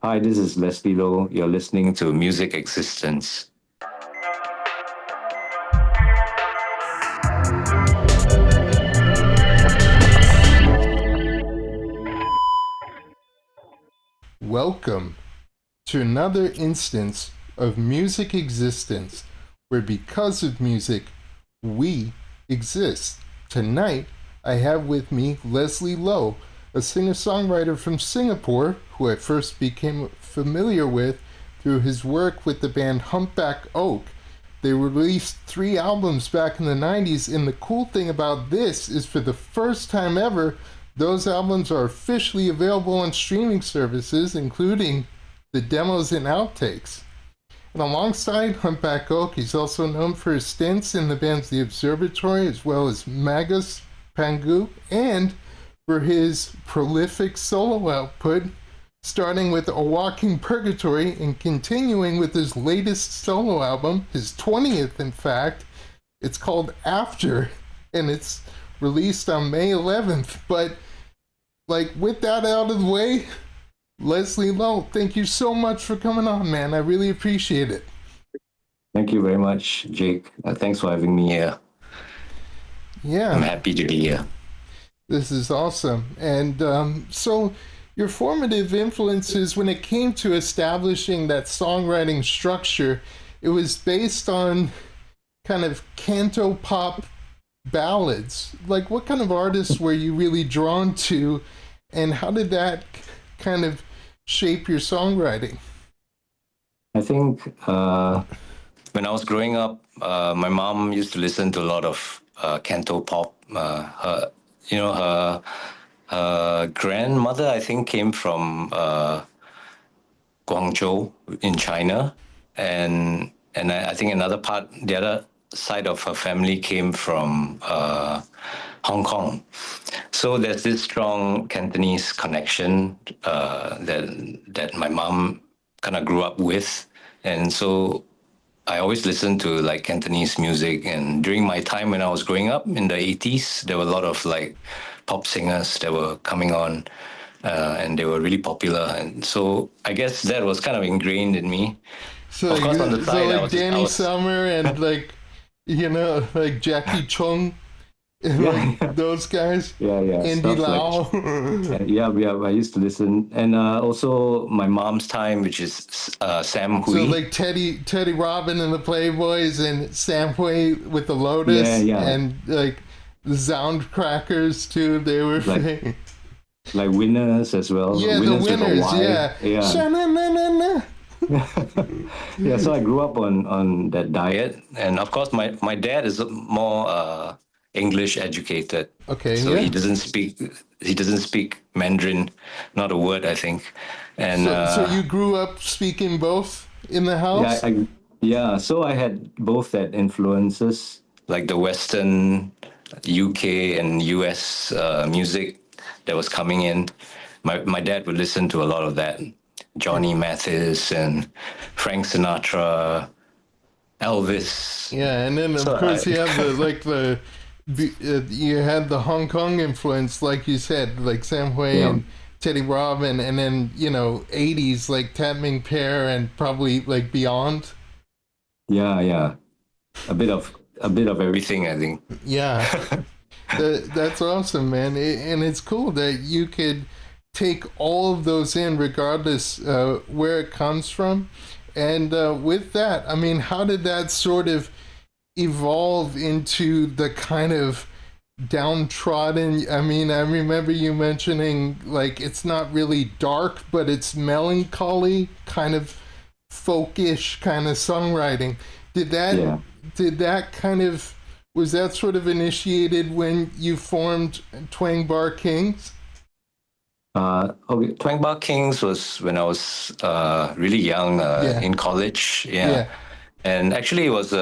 Hi, this is Leslie Lowe. You're listening to Music Existence. Welcome to another instance of Music Existence, where because of music, we exist. Tonight, I have with me Leslie Lowe, a singer-songwriter from Singapore, who I first became familiar with through his work with the band Humpback Oak. They released 3 albums back in the 90s, and the cool thing about this is for the first time ever, those albums are officially available on streaming services, including the demos and outtakes. And alongside Humpback Oak, he's also known for his stints in the bands The Observatory, as well as Magus, Pangu, and for his prolific solo output, starting with A Walking Purgatory and continuing with his latest solo album, his 20th in fact. It's called After, and it's released on May 11th. But with that out of the way, Leslie Lowe, thank you so much for coming on, man. I really appreciate it. Thank you very much, Jake. Thanks for having me here. Yeah. I'm happy to be here. This is awesome. And so your formative influences when it came to establishing that songwriting structure, it was based on kind of canto pop ballads. What kind of artists were you really drawn to, and how did that kind of shape your songwriting? I think when I was growing up, my mom used to listen to a lot of canto pop. Her grandmother, I think, came from Guangzhou in China, and I think the other side of her family came from Hong Kong. So there's this strong Cantonese connection that my mom kind of grew up with, and so I always listened to Cantonese music. And during my time when I was growing up in the 80s, there were a lot of pop singers that were coming on, and they were really popular. And so I guess that was kind of ingrained in me. So, of course, on the side, Danny Summer and Jackie Chung. Those guys. Yeah. Andy Lau. Yeah. I used to listen, and also my mom's time, which is Sam Hui. So Teddy Robin and the Playboys, and Sam Hui with the Lotus, and the Soundcrackers too. They were Winners as well. Yeah, Winners the Winners. Yeah. Yeah. So I grew up on that diet, and of course my dad is more English educated. Okay. So he doesn't speak Mandarin, not a word, I think. And so you grew up speaking both in the house? Yeah. So I had both that influences, like the Western UK and US music that was coming in. My dad would listen to a lot of that. Johnny Mathis and Frank Sinatra, Elvis. Yeah, and then of course you have you had the Hong Kong influence, like you said, like Sam Hui and Teddy Robin, and then 80s like Tat Ming Pear and probably beyond. Yeah, a bit of everything, I think. Yeah, that's awesome, man, and it's cool that you could take all of those in, regardless where it comes from. And with that, I mean, how did that sort of evolve into the kind of downtrodden? I mean, I remember you mentioning it's not really dark, but it's melancholy, kind of folkish kind of songwriting. Did that kind of, was that sort of initiated when you formed Twang Bar Kings? Okay, Twang Bar Kings was when I was really young, in college. Yeah. And actually, it was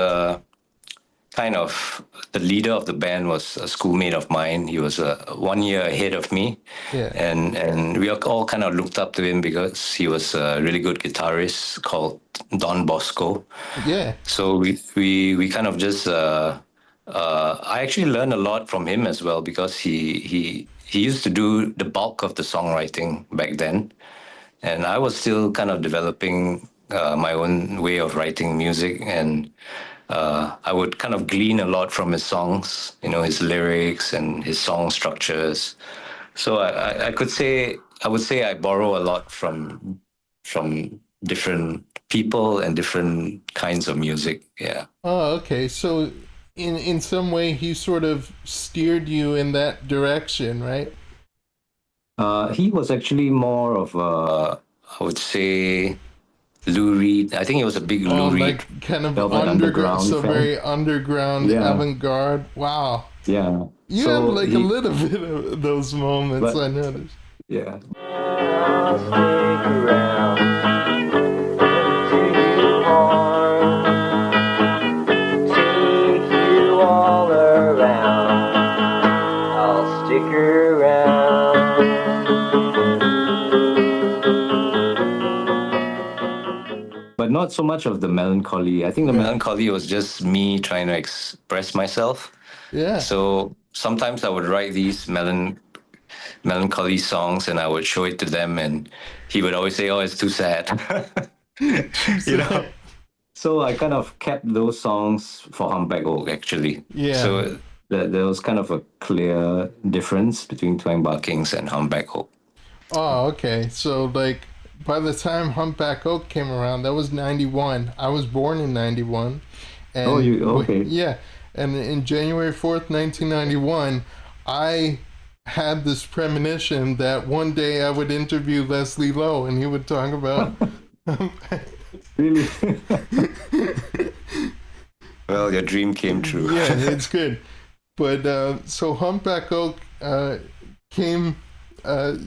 kind of the leader of the band was a schoolmate of mine. He was 1 year ahead of me. Yeah. And we all kind of looked up to him because he was a really good guitarist called Don Bosco. Yeah. So we kind of just I actually learned a lot from him as well, because he used to do the bulk of the songwriting back then. and I was still kind of developing my own way of writing music, and I would kind of glean a lot from his songs, his lyrics and his song structures. So I could say I would say I borrow a lot from different people and different kinds of music. Yeah. Oh, okay. So in some way he sort of steered you in that direction, right? He was actually more of a, I would say, Lou Reed. I think he was a big Oh, Lou Reed, like kind of Velvet underground, Underground so fan. very underground, Yeah, avant-garde. Wow. yeah. You have So like a he, little bit of those moments, but I noticed. yeah. I'll stick around into you more, take you all around. I'll stick around. But not so much of the melancholy. I think the melancholy was just me trying to express myself. Yeah. So sometimes I would write these melancholy songs and I would show it to them, and he would always say, "Oh, it's too sad." Too you know. sad. So I kind of kept those songs for Humpback Oak actually. Yeah. So there was kind of a clear difference between Twang Barkings and Humpback Oak. Oh, okay. So like by the time Humpback Oak came around, that was 91. I was born in 91. Oh, And you okay? yeah, and in January 4th, 1991, I had this premonition that one day I would interview Leslie Lowe and he would talk about. Really? Well, your dream came true. Yeah, it's good. But so Humpback Oak came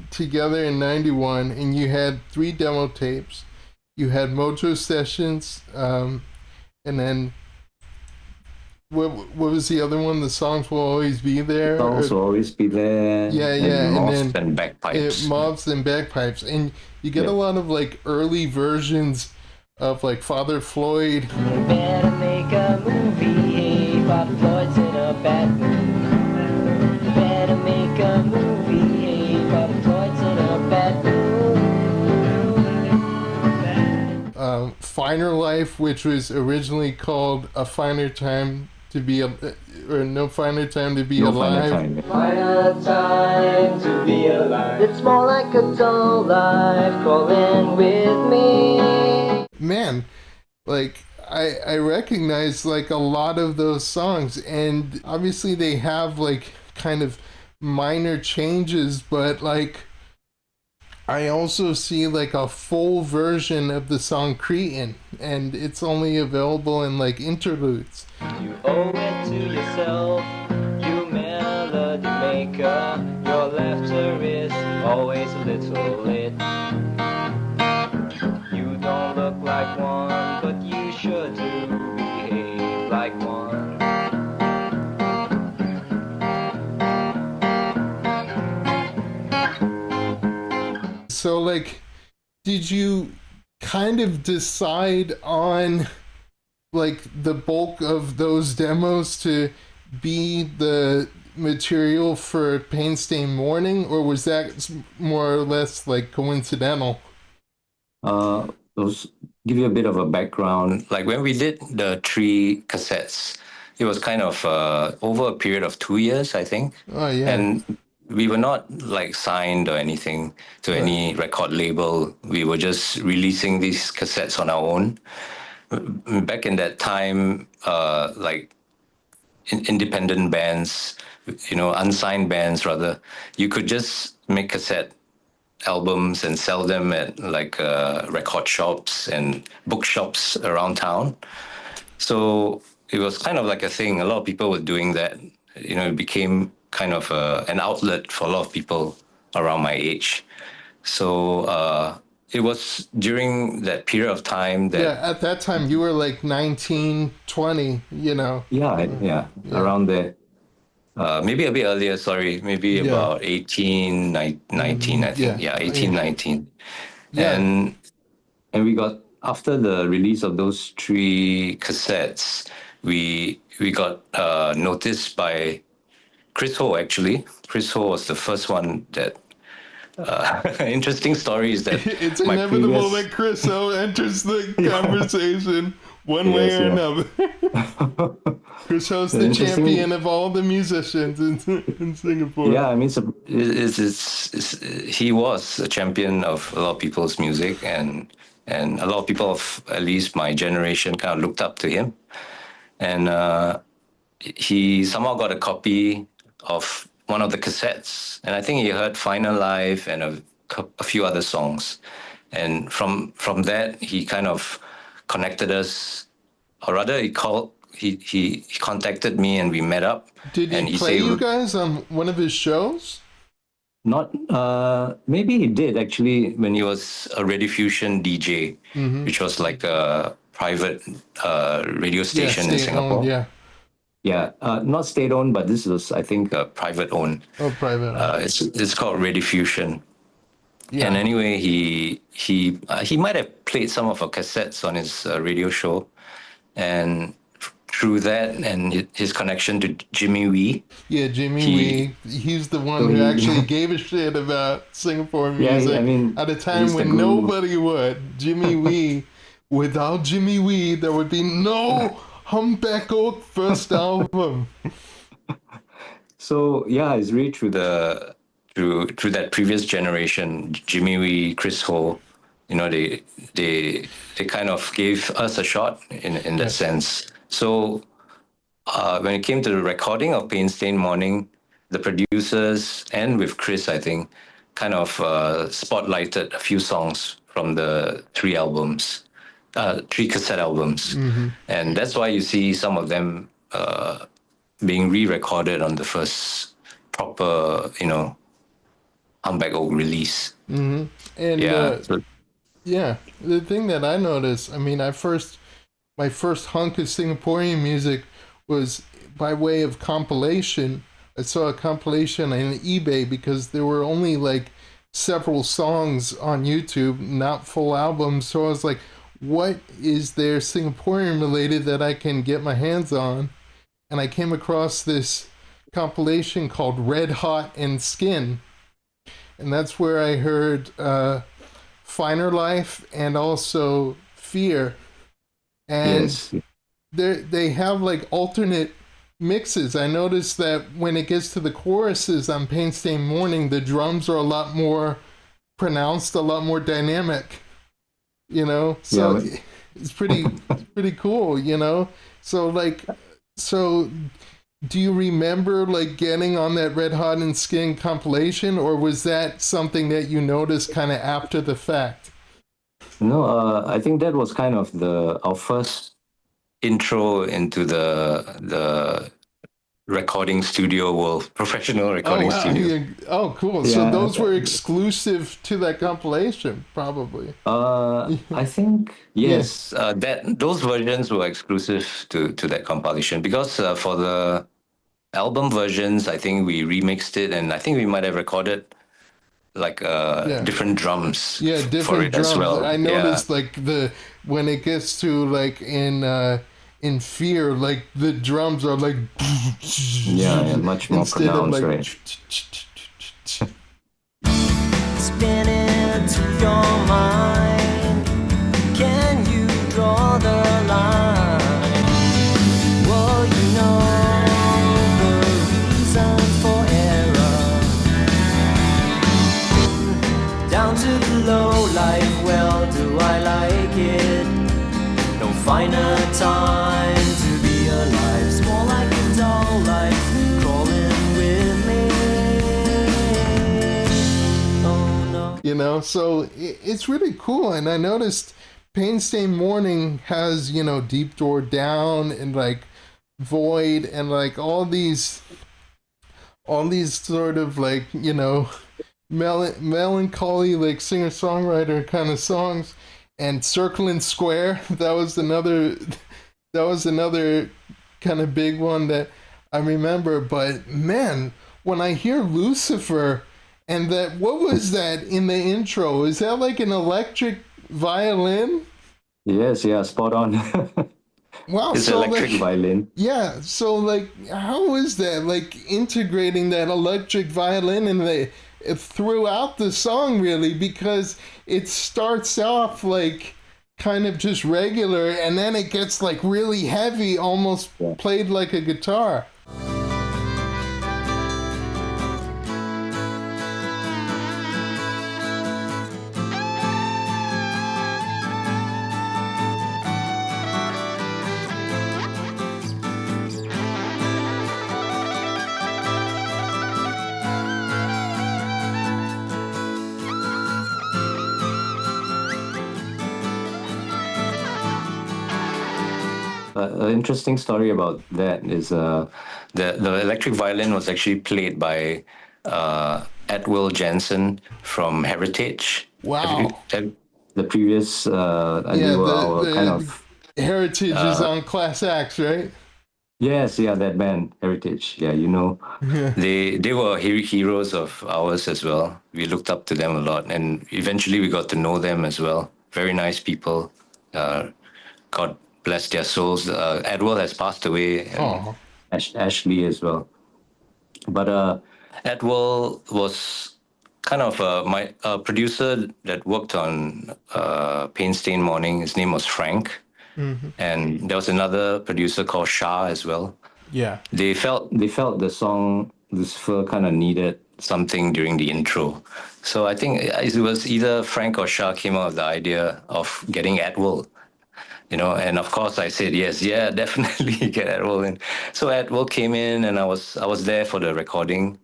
together in 91, and you had 3 demo tapes. You had Mojo Sessions, and then what was the other one? The Songs Will Always Be There? Songs will always be there. Yeah, And yeah, and moths then and bagpipes. Mobs and Bagpipes. And you get Yeah. a lot of like early versions of like Father Floyd. You better make a movie, hey, Father Floyd's in a bad mood. You better make a movie, hey, Father Floyd's in a bad mood. Finer Life, which was originally called A Finer Time to Be or No Finer Time to Be No Alive. final time. Final time to be alive. It's more like a dull life calling with me. Man, like I recognize like a lot of those songs, and obviously they have like kind of minor changes, but like I also see like a full version of the song Cretin, and it's only available in like interludes. You owe it to yourself, you melody maker. Your laughter is always a little lit. You don't look like one, but you sure do behave like one. So like, did you kind of decide on like the bulk of those demos to be the material for Painstained Morning, or was that more or less like coincidental? Those give you a bit of a background. Like when we did the 3 cassettes, it was kind of over a period of 2 years, I think. Oh yeah. And we were not like signed or anything to any record label. We were just releasing these cassettes on our own. Back in that time, like independent bands, unsigned bands rather, you could just make cassette albums and sell them at like record shops and bookshops around town. So it was kind of like a thing. A lot of people were doing that. It became kind of an outlet for a lot of people around my age. So it was during that period of time that Yeah, at that time you were like 19, 20, you know. yeah, around there. Maybe a bit earlier, sorry, maybe Yeah. about 18, 19, I think. Yeah. 18, 19. Yeah. And we got, after the release of those 3 cassettes, we got noticed by Chris Ho, actually. Chris Ho was the first one that interesting story is that It's my inevitable previous that Chris O enters the yeah, conversation one way yes, or yeah. another. Chris O's The the interesting champion of all the musicians in Singapore. Yeah, I mean, he was a champion of a lot of people's music, and a lot of people of at least my generation kind of looked up to him. And he somehow got a copy of one of the cassettes, and I think he heard "Final Life" and a few other songs, and from that he kind of connected us, or rather, he contacted me, and we met up, Did he and he play said. you guys on one of his shows? Not maybe he did actually when he was a Radio Fusion DJ, Mm-hmm. which was like a private radio Yeah, station in state owned. Singapore. Yeah. Yeah, not state owned, but this was I think private owned. Oh, private owned. It's called Radio Fusion. Yeah. And anyway, he might have played some of our cassettes on his radio show, and through that and his connection to Jimmy Wee. Yeah, Jimmy He- Wee. He's the one So who he- actually gave a shit about Singapore Yeah, music I mean, at a time he's the when guru. nobody would. Jimmy Wee. Without Jimmy Wee, there would be no Humpback Oak first album. So yeah, it's really through that previous generation, Jimmy Wee, Chris Ho, they kind of gave us a shot in that sense. So when it came to the recording of Pain Stained Morning, the producers and with Chris, I think, kind of spotlighted a few songs from the three cassette albums, and that's why you see some of them being re-recorded on the first proper, Humpback Oak release. And Yeah, yeah, the thing that I noticed, I mean, my first hunk of Singaporean music was by way of compilation. I saw a compilation on eBay because there were only like several songs on YouTube, not full albums. So I was like, what is there Singaporean related that I can get my hands on? And I came across this compilation called Red Hot and Skin. And that's where I heard Finer Life and also Fear. And yes, they have like alternate mixes. I noticed that when it gets to the choruses on Pain Stained Morning, the drums are a lot more pronounced, a lot more dynamic. So Yeah. it's pretty cool. So do you remember like getting on that Red Hot and Skin compilation, or was that something that you noticed kind of after the fact? no, I think that was kind of our first intro into the recording studio world, professional Oh recording wow! studio. Oh cool. So Yeah. those were exclusive to that compilation, probably. I think yes, that those versions were exclusive to that compilation because for the album versions, I think we remixed it, and I think we might have recorded like different drums. Yeah, for different it drums. as well. I noticed like when it gets to like in Fear, like the drums are like Yeah, much more instead of pronounced, like right? Spin it to your mind. Can you draw the line? Well, you know the reason for error. Down to the low life, well, do I like it? No finer time to be alive. It's more like a dull life crawling with me. Oh no. So it's really cool. And I noticed Pain Stained Morning has, Deep Door Down and like Void and like all these sort of like, melancholy like singer-songwriter kind of songs. And Circle Square, that was another kind of big one that I remember. But man, when I hear Lucifer and that, what was that in the intro? Is that like an electric violin? Yes, yeah, spot on. Wow, It's so electric like, violin. yeah, so like, how is that like integrating that electric violin in throughout the song, really, because it starts off like kind of just regular, and then it gets like really heavy, almost played like a guitar. An interesting story about that is the electric violin was actually played by Edwill Jensen from Heritage. Wow. The previous, Yeah, they were our kind the of Heritage is on Class X, right? yes, yeah, that band Heritage. Yeah, Yeah. they were heroes of ours as well. We looked up to them a lot, and eventually we got to know them as well. Very nice people. God bless their souls. Edward has passed away, and Oh. Ashley as well. But Edward was kind of my producer that worked on Pain Stain Morning. His name was Frank, Hmm. and there was another producer called Shah as well. Yeah. They felt the song Lucifer kind of needed something during the intro. So I think it was either Frank or Shah came up with the idea of getting Edward, and of course I said yes, yeah, definitely get Edward in. So Edward came in, and I was there for the recording,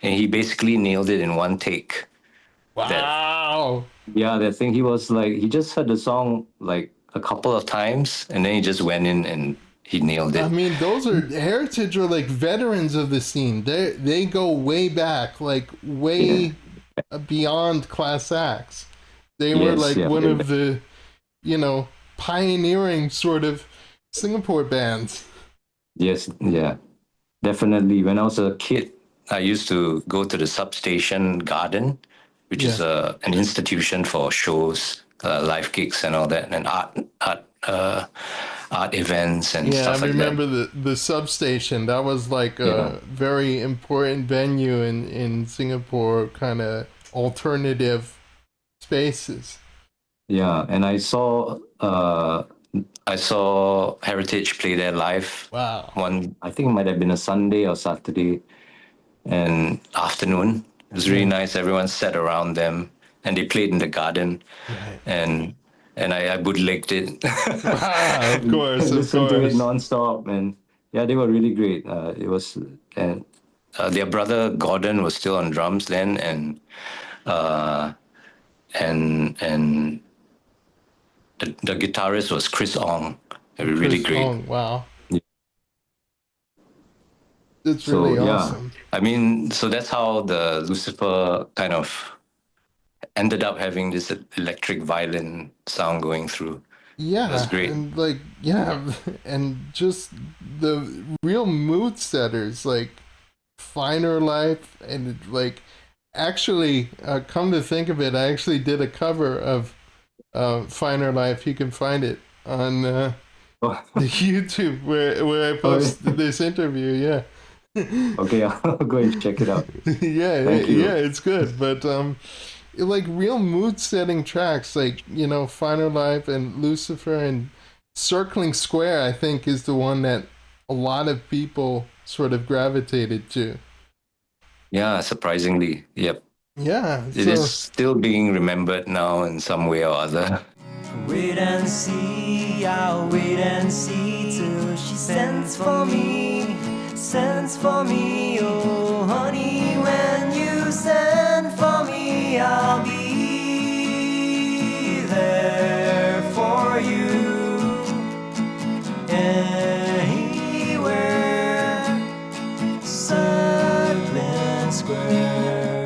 and he basically nailed it in one take. That Wow. Yeah, that thing, he was like, he just heard the song like a couple of times, and then he just went in and he nailed I it. mean, those are Heritage are like veterans of the scene. They go way back, like Yeah. way beyond Class Acts. They were Yes, like yeah. one of the, you know, pioneering sort of Singapore bands. Yes, yeah. Definitely. When I was a kid, I used to go to the substation garden, which is Yeah. an institution for shows, live gigs, and all that, and art events and Yeah, I stuff like that. remember the substation. That was like Yeah, a very important venue in Singapore, kind of alternative spaces. yeah. And I saw Heritage play there live. Wow. I think it might have been a Sunday or Saturday and afternoon. It was really Yeah. nice. Everyone sat around them, and they played in the garden, Right. and I bootlegged it. Wow, of course, of Listened to it course. nonstop, and yeah, they were really great. It was, and their brother Gordon was still on drums then, uh, and the guitarist was Chris Ong. They were really Chris great. Ong, wow. That's So really yeah, awesome. I mean, so that's how the Lucifer kind of ended up having this electric violin sound going through. It was Yeah, great. and like yeah, and just the real mood setters like Finer Life and like actually come to think of it, I actually did a cover of Finer Life. You can find it on Oh, the YouTube where I oh, posted this interview. Yeah. okay, I'll go and check it out. Yeah, Thank yeah, you. it's good, but like real mood setting tracks, like Finer Life and Lucifer and Circling Square, I think is the one that a lot of people sort of gravitated to. Yeah, surprisingly, yep. Yeah, It is still being remembered now in some way or other. Wait and see, I'll wait and see till she sends for me, oh honey, when you send for me, I'll be there for you, anywhere, Circling Square.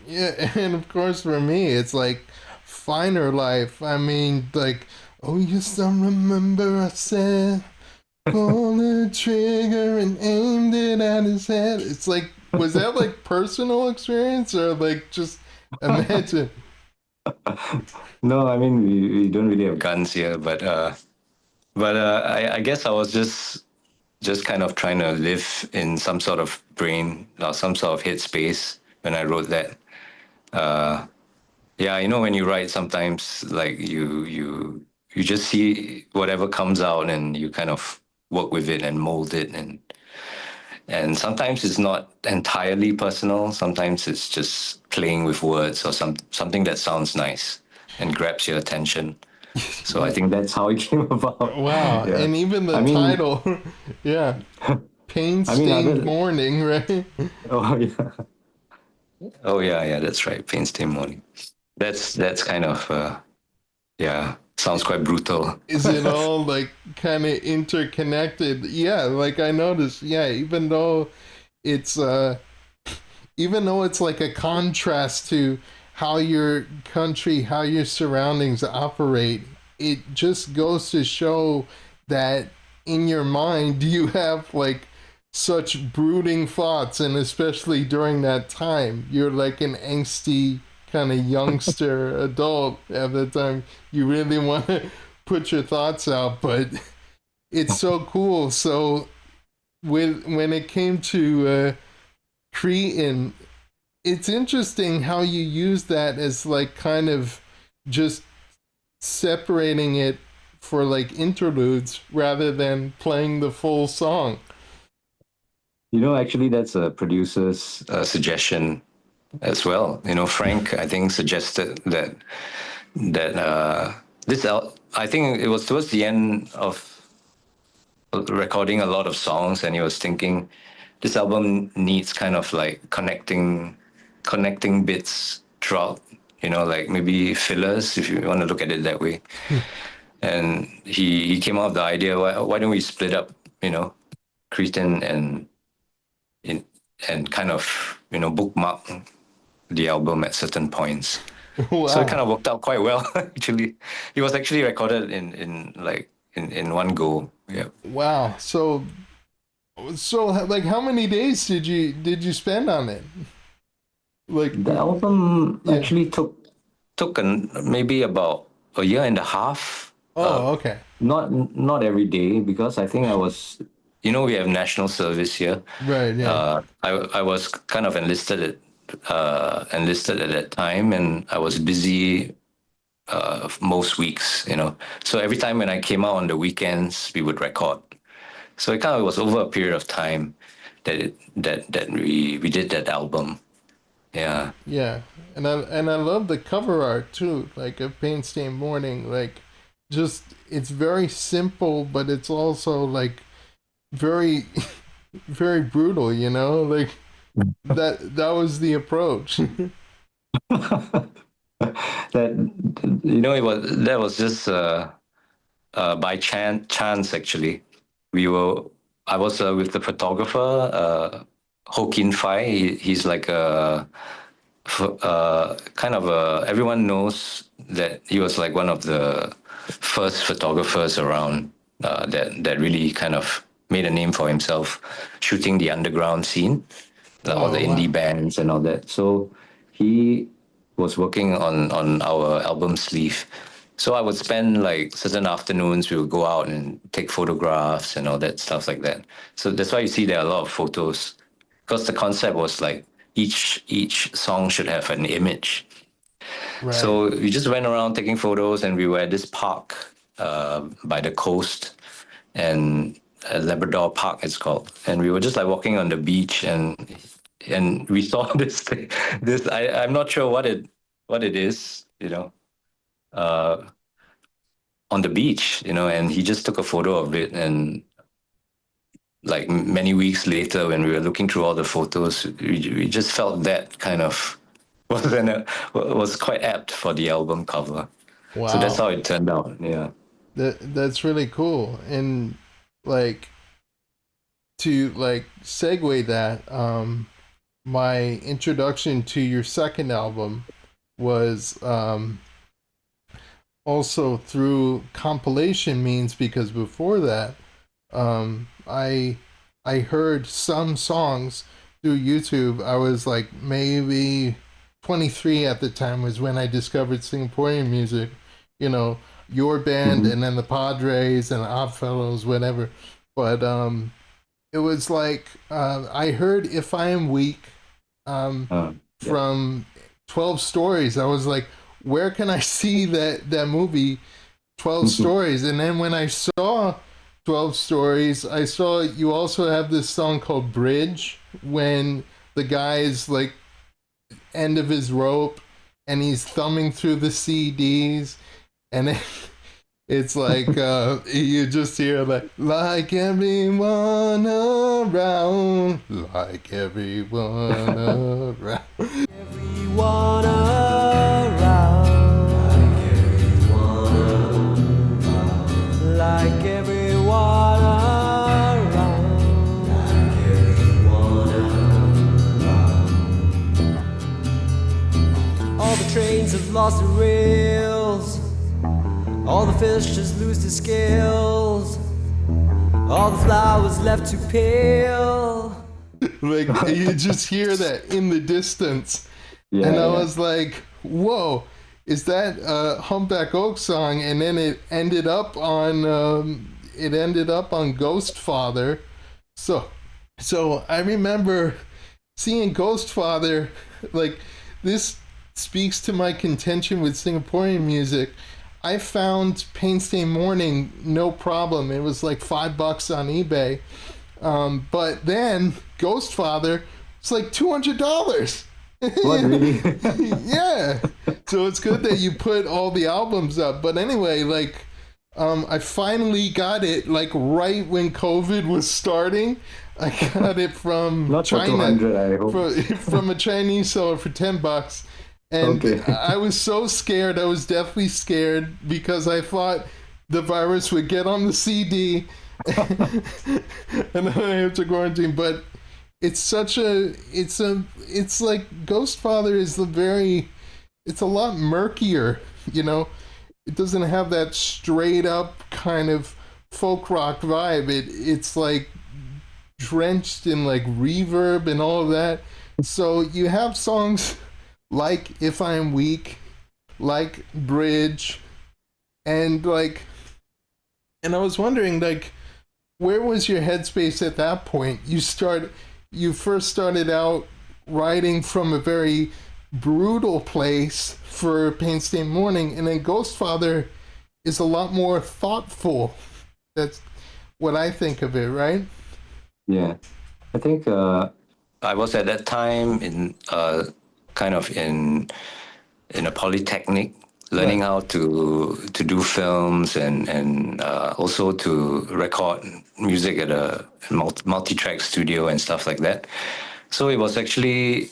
yeah, and of course for me, it's like Finer Life. I mean, like, oh, you still remember I said, pull the trigger and aimed it at his head. It's like, was that like personal experience or like just imagine? No, I mean, we don't really have guns here, but I guess I was just just kind of trying to live in some sort of brain or some sort of headspace when I wrote that. Yeah, you know, when you write, sometimes like you just see whatever comes out and you kind of work with it and mold it, and sometimes it's not entirely personal. Sometimes it's just playing with words or something that sounds nice and grabs your attention. So I think that's how it came about. Wow, Yeah. and even the I mean, title, yeah, pain I mean, stained other. morning, right? Oh yeah. Oh yeah. That's right. Painstained morning. That's kind of yeah. Sounds quite brutal. Is it all like kind of interconnected? Yeah, like I noticed. Yeah, it's uh even though it's like a contrast to how your country, how your surroundings operate, it just goes to show that in your mind you have like such brooding thoughts, and especially during that time, you're like an angsty kind of youngster adult at the time. You really want to put your thoughts out, but it's so cool. So when it came to Cretan, it's interesting how you use that as like kind of just separating it for like interludes rather than playing the full song. You know, actually, that's a producer's suggestion as well. You know, Frank, I think, suggested that I think it was towards the end of recording a lot of songs, and he was thinking this album needs kind of like connecting bits throughout. You know, like maybe fillers, if you want to look at it that way. And he came up with the idea, why don't we split up, you know, Cretan in, and kind of, you know, bookmark the album at certain points. So it kind Wow. of worked out quite well, actually. It was actually recorded in one go. Yeah. Wow. So like how many days did you spend on it? Like The album yeah. actually took maybe about a year and a half. Oh, okay. Not every day, because I think I was, you know, we have national service here. Right, yeah. I was kind of enlisted at that time, and I was busy most weeks, you know. So every time when I came out on the weekends, we would record. So it kind of was over a period of time that we did that album. Yeah. Yeah. And I love the cover art too, like a paint stained morning, like just it's very simple, but it's also like very very brutal, you know? Like that was the approach. That, you know, that was just by chance, actually. We were I was with the photographer, Ho Kin Fai. He's like a kind of a, everyone knows that he was like one of the first photographers around, that really kind of made a name for himself shooting the underground scene, all the Oh, indie wow. bands and all that. So he was working on our album sleeve. So I would spend like certain afternoons, we would go out and take photographs and all that stuff like that. So that's why you see there are a lot of photos, because the concept was like each song should have an image. Right. So we just went around taking photos, and we were at this park by the coast, and Labrador Park it's called, and we were just like walking on the beach, and we saw this thing. This I'm not sure what it is, you know, uh, on the beach, you know, and he just took a photo of it, and like many weeks later, when we were looking through all the photos, we just felt that kind of was quite apt for the album cover. So that's Wow. how it turned out. Yeah. That's really cool. And like to like segue that, my introduction to your second album was also through compilation means, because before that, I heard some songs through YouTube. I was like maybe 23 at the time was when I discovered Singaporean music. You know, your band Mm-hmm. and then the Padres and Oddfellows, whatever. But it was like I heard "If I Am Weak" Yeah. from 12 Stories. I was like, where can I see that movie 12 Stories? And then when I saw 12 Stories, I saw you also have this song called Bridge, when the guy is like end of his rope and he's thumbing through the CDs, and then it's like you just hear like everyone around, like everyone around. Everyone around, like everyone around, all the trains have lost their rails, all the fish just lose their scales, all the flowers left too pale. Like you just hear that in the distance, Yeah, and I yeah. was like, "Whoa, is that a Humpback Oak song?" And then it ended up on Ghost Father. So I remember seeing Ghost Father. Like, this speaks to my contention with Singaporean music. I found Pain Stain Morning no problem. It was like $5 on eBay. But then Ghost Father, it's like $200. What, really? Yeah. So it's good that you put all the albums up. But anyway, like, I finally got it like right when COVID was starting. I got it from Not for China, 200, I hope. from a Chinese seller for $10. And Okay. I was so scared. I was deathly scared because I thought the virus would get on the CD and then I have to quarantine. But it's like Ghost Father is it's a lot murkier, you know? It doesn't have that straight up kind of folk rock vibe. It's like drenched in like reverb and all of that. So you have songs like If I Am Weak, like Bridge, and I was wondering, like, where was your headspace at that point? You first started out writing from a very brutal place for Pain Stain Morning, and then Ghost Father is a lot more thoughtful. That's what I think of it, right? Yeah, I think I was at that time in kind of in a polytechnic, learning Right. how to do films and also to record music at a multi-track studio and stuff like that. So it was actually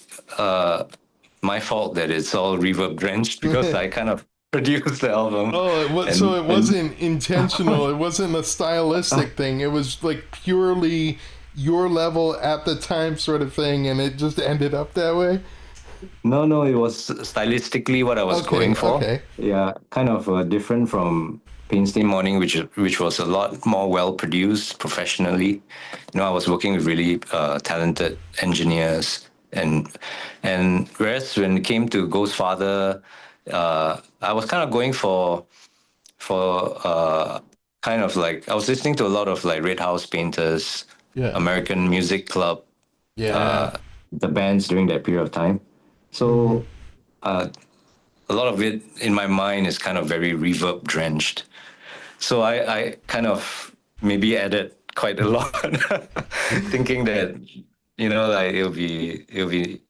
my fault that it's all reverb drenched because I kind of produced the album. Oh, so it wasn't intentional. It wasn't a stylistic thing. It was like purely your level at the time sort of thing, and it just ended up that way. No, it was stylistically what I was going for. Okay. Yeah, kind of different from Pain Stain Morning, which was a lot more well produced professionally. You know, I was working with really talented engineers, and whereas when it came to Ghost Father, I was kind of going for kind of like I was listening to a lot of like Red House Painters, Yeah. American Music Club, Yeah. the bands during that period of time. So a lot of it in my mind is kind of very reverb drenched. So I kind of maybe added quite a lot, thinking that, you know, like it'll be.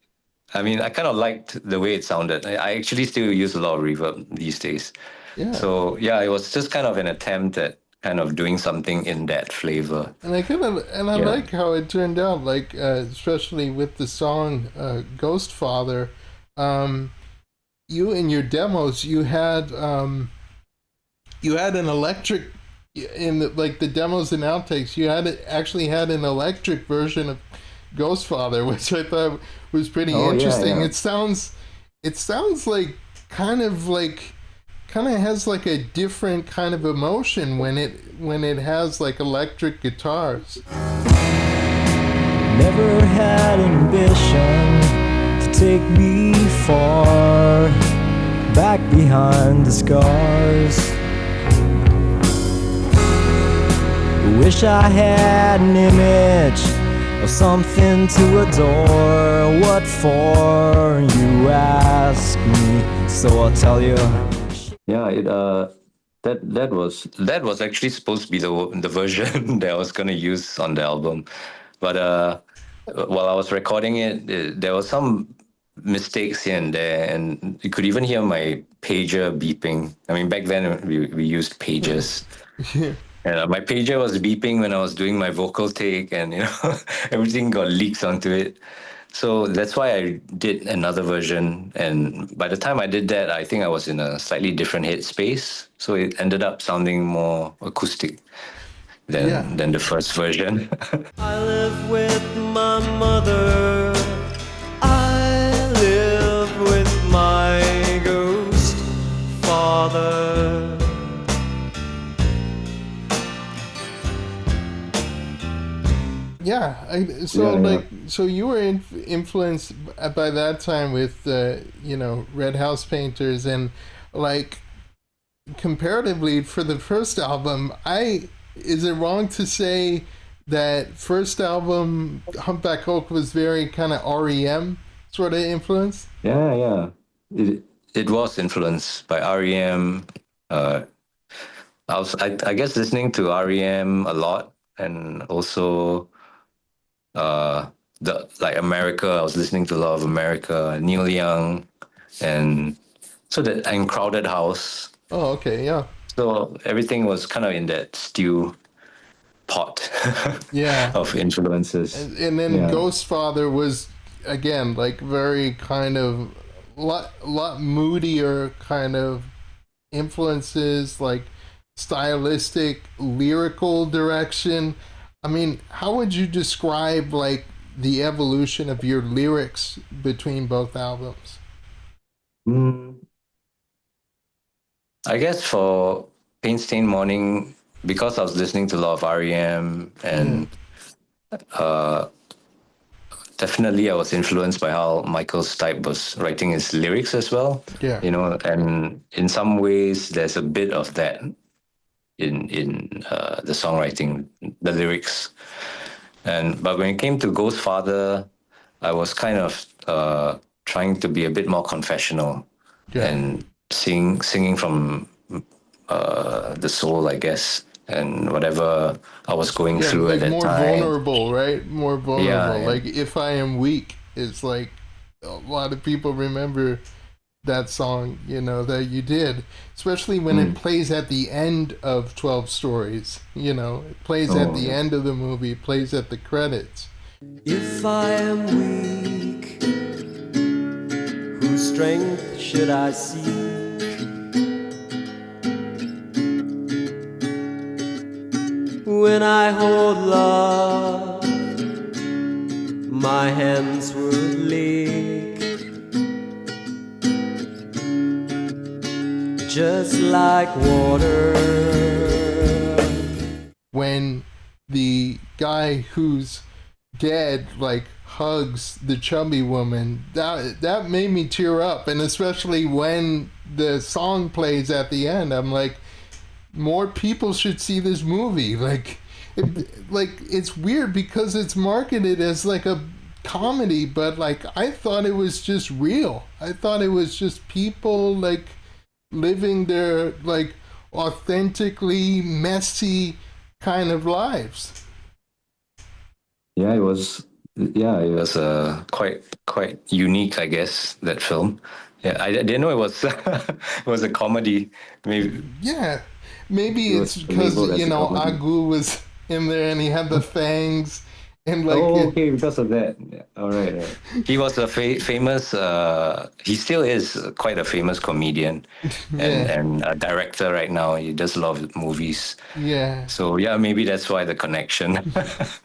I mean, I kind of liked the way it sounded. I actually still use a lot of reverb these days. Yeah. So yeah, it was just kind of an attempt at kind of doing something in that flavor. And I Yeah. like how it turned out. Like especially with the song "Ghost Father," you in your demos you had an electric in the demos and outtakes. You actually had an electric version of Ghost Father, which I thought was pretty Oh, yeah, interesting. yeah. It sounds like kind of has like a different kind of emotion when it has like electric guitars. Never had ambition to take me far back behind the scars. wish I had an image or something to adore. What for, you ask me, so I'll tell you. Yeah, that was actually supposed to be the version that I was gonna use on the album, but while I was recording it, there was some mistakes here and there, and you could even hear my pager beeping. I mean, back then we used pagers. Yeah. And my pager was beeping when I was doing my vocal take, and everything got leaks onto it. So that's why I did another version. And by the time I did that, I think I was in a slightly different headspace. So it ended up sounding more acoustic than the first version. I live with my mother. I live with my ghost father. Yeah, so you were influenced by that time with Red House Painters, and like comparatively for the first album, is it wrong to say that first album Humpback Oak was very kind of REM sort of influence? Yeah. It was influenced by REM. I guess listening to REM a lot, and also the like America. I was listening to a lot of America, Neil Young, and and Crowded House. Oh, okay, yeah. So everything was kind of in that stew pot Yeah. of influences. And then Ghostfather was again like very kind of lot moodier kind of influences, like stylistic, lyrical direction. I mean, how would you describe like the evolution of your lyrics between both albums? I guess for Paint Stained Morning, because I was listening to a lot of REM, and definitely I was influenced by how Michael Stipe was writing his lyrics as well. Yeah. And in some ways there's a bit of that in the songwriting, the lyrics. But when it came to Ghostfather, I was kind of trying to be a bit more confessional and singing from the soul, I guess, and whatever I was going through like at that more time. vulnerable, right? More vulnerable. Yeah. Like If I Am Weak is like a lot of people remember that song, that you did, especially when it plays at the end of 12 Stories. It plays at the end of the movie, it plays at the credits. If I am weak, whose strength should I seek? When I hold love, my hands would leak, just like water. When the guy who's dead like hugs the chubby woman, that made me tear up. And especially when the song plays at the end, I'm like, more people should see this movie. It's weird because it's marketed as like a comedy, but like I thought it was just real. I thought it was just people like living their like authentically messy kind of lives. Yeah, it was quite unique, I guess, that film. Yeah, I didn't know it was it was a comedy. Maybe it's because Agu was in there and he had the fangs and like. Because of that. Yeah. All right. He was a famous. He still is quite a famous comedian and a director right now. He does a lot of movies. Yeah. So yeah, maybe that's why the connection.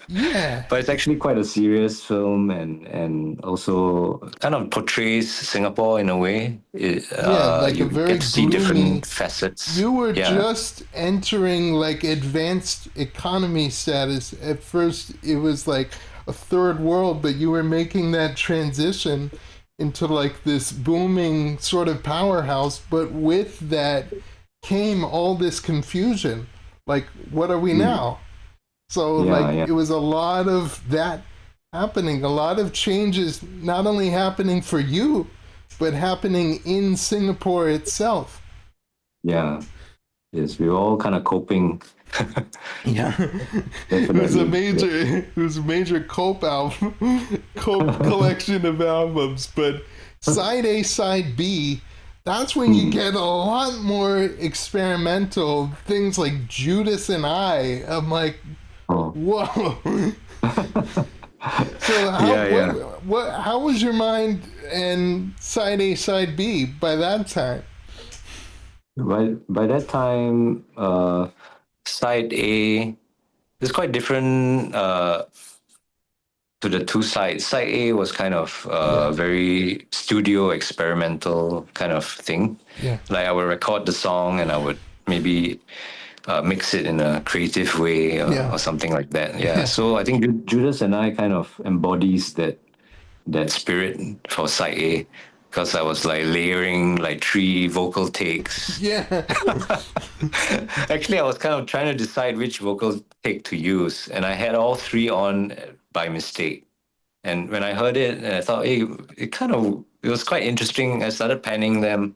Yeah. But it's actually quite a serious film, and also kind of portrays Singapore in a way. Like you a very get to see gloomy, different facets. You were just entering like advanced economy status. At first, it was like a third world, but you were making that transition into like this booming sort of powerhouse. But with that came all this confusion. Like, what are we now? So Yeah, like yeah. it was a lot of that happening, a lot of changes not only happening for you, but happening in Singapore itself. Yeah. Yes, we were all kind of coping. Yeah, Definitely. Yeah. it was a major cope album, cope collection of albums. But side A, side B, that's when you Mm. get a lot more experimental things like Judas and I. I'm like, Oh. whoa. So Yeah, yeah. how was your mind and side A, side B by that time? By that time, side A is quite different to the two sides. Side A was kind of Yeah, very studio experimental kind of thing. yeah, Like I would record the song and I would maybe mix it in a creative way yeah, or something like that. Yeah. yeah. So I think Judas and I kind of embodies that spirit for side A because I was like layering like 3 vocal takes. Yeah. Actually, I was kind of trying to decide which vocal take to use, and I had all 3 on by mistake. And when I heard it, and I thought, hey, it was quite interesting. I started panning them,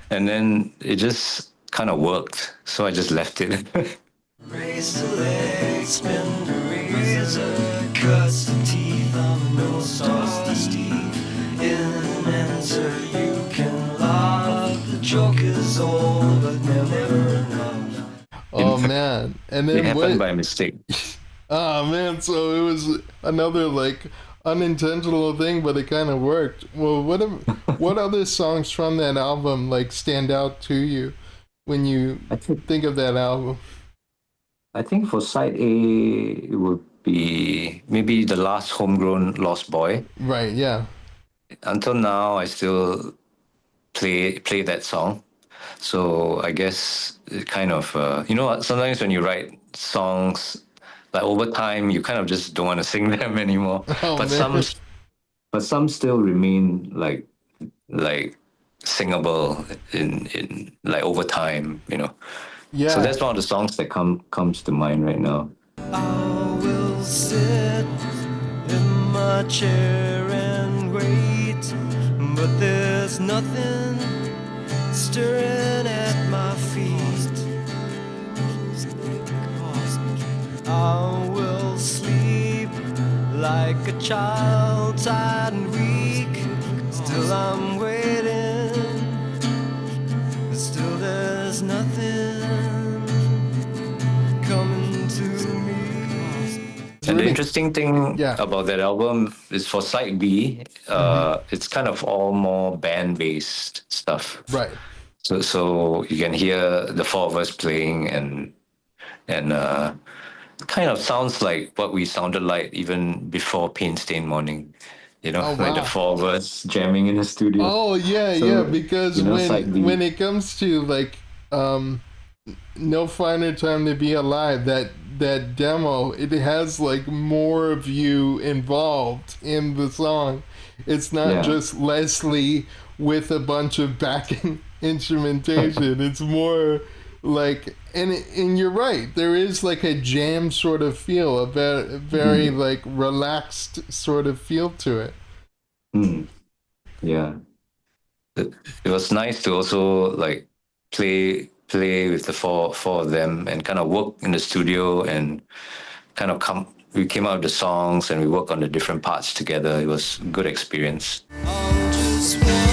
and then it just kind of worked. So I just left it. Raise the legs, spin the razor, cuts the teeth on the nose, toss the Steve. In an answer you can laugh. The joke is old, but never enough. Oh man. And It then happened what? by mistake. Oh man, so it was another like unintentional thing, but it kind of worked. Well, what other songs from that album like stand out to you when you I think think of that album? I think for side A, it would be maybe the last homegrown Lost Boy. Right, yeah. Until now, I still play that song. So I guess it kind of sometimes when you write songs, like over time, you kind of just don't want to sing them anymore. Oh But man. some still remain like singable in like over time. So Yeah. that's one of the songs that comes to mind right now. I will sit in my chair and wait, but there's nothing stirring at my feet. I will sleep like a child, tired and weak. Still I'm waiting, still there's nothing coming to me. And the Really- interesting thing Yeah. about that album is for side B, it's kind of all more band-based stuff. Right. So you can hear the 4 of us playing and kind of sounds like what we sounded like even before Pain Stain Morning. Oh Like the wow. 4 of us jamming in the studio. Oh yeah, yeah, So, because side B. when it comes to like no finer time to be alive, that demo, it has like more of you involved in the song. It's not Yeah. just Leslie with a bunch of backing instrumentation. It's more like and you're right. There is like a jam sort of feel, a very like relaxed sort of feel to it. Mm, yeah. It was nice to also like play with the four of them and kind of work in the studio and kind of we came out with the songs and we worked on the different parts together. It was a good experience. I'm just one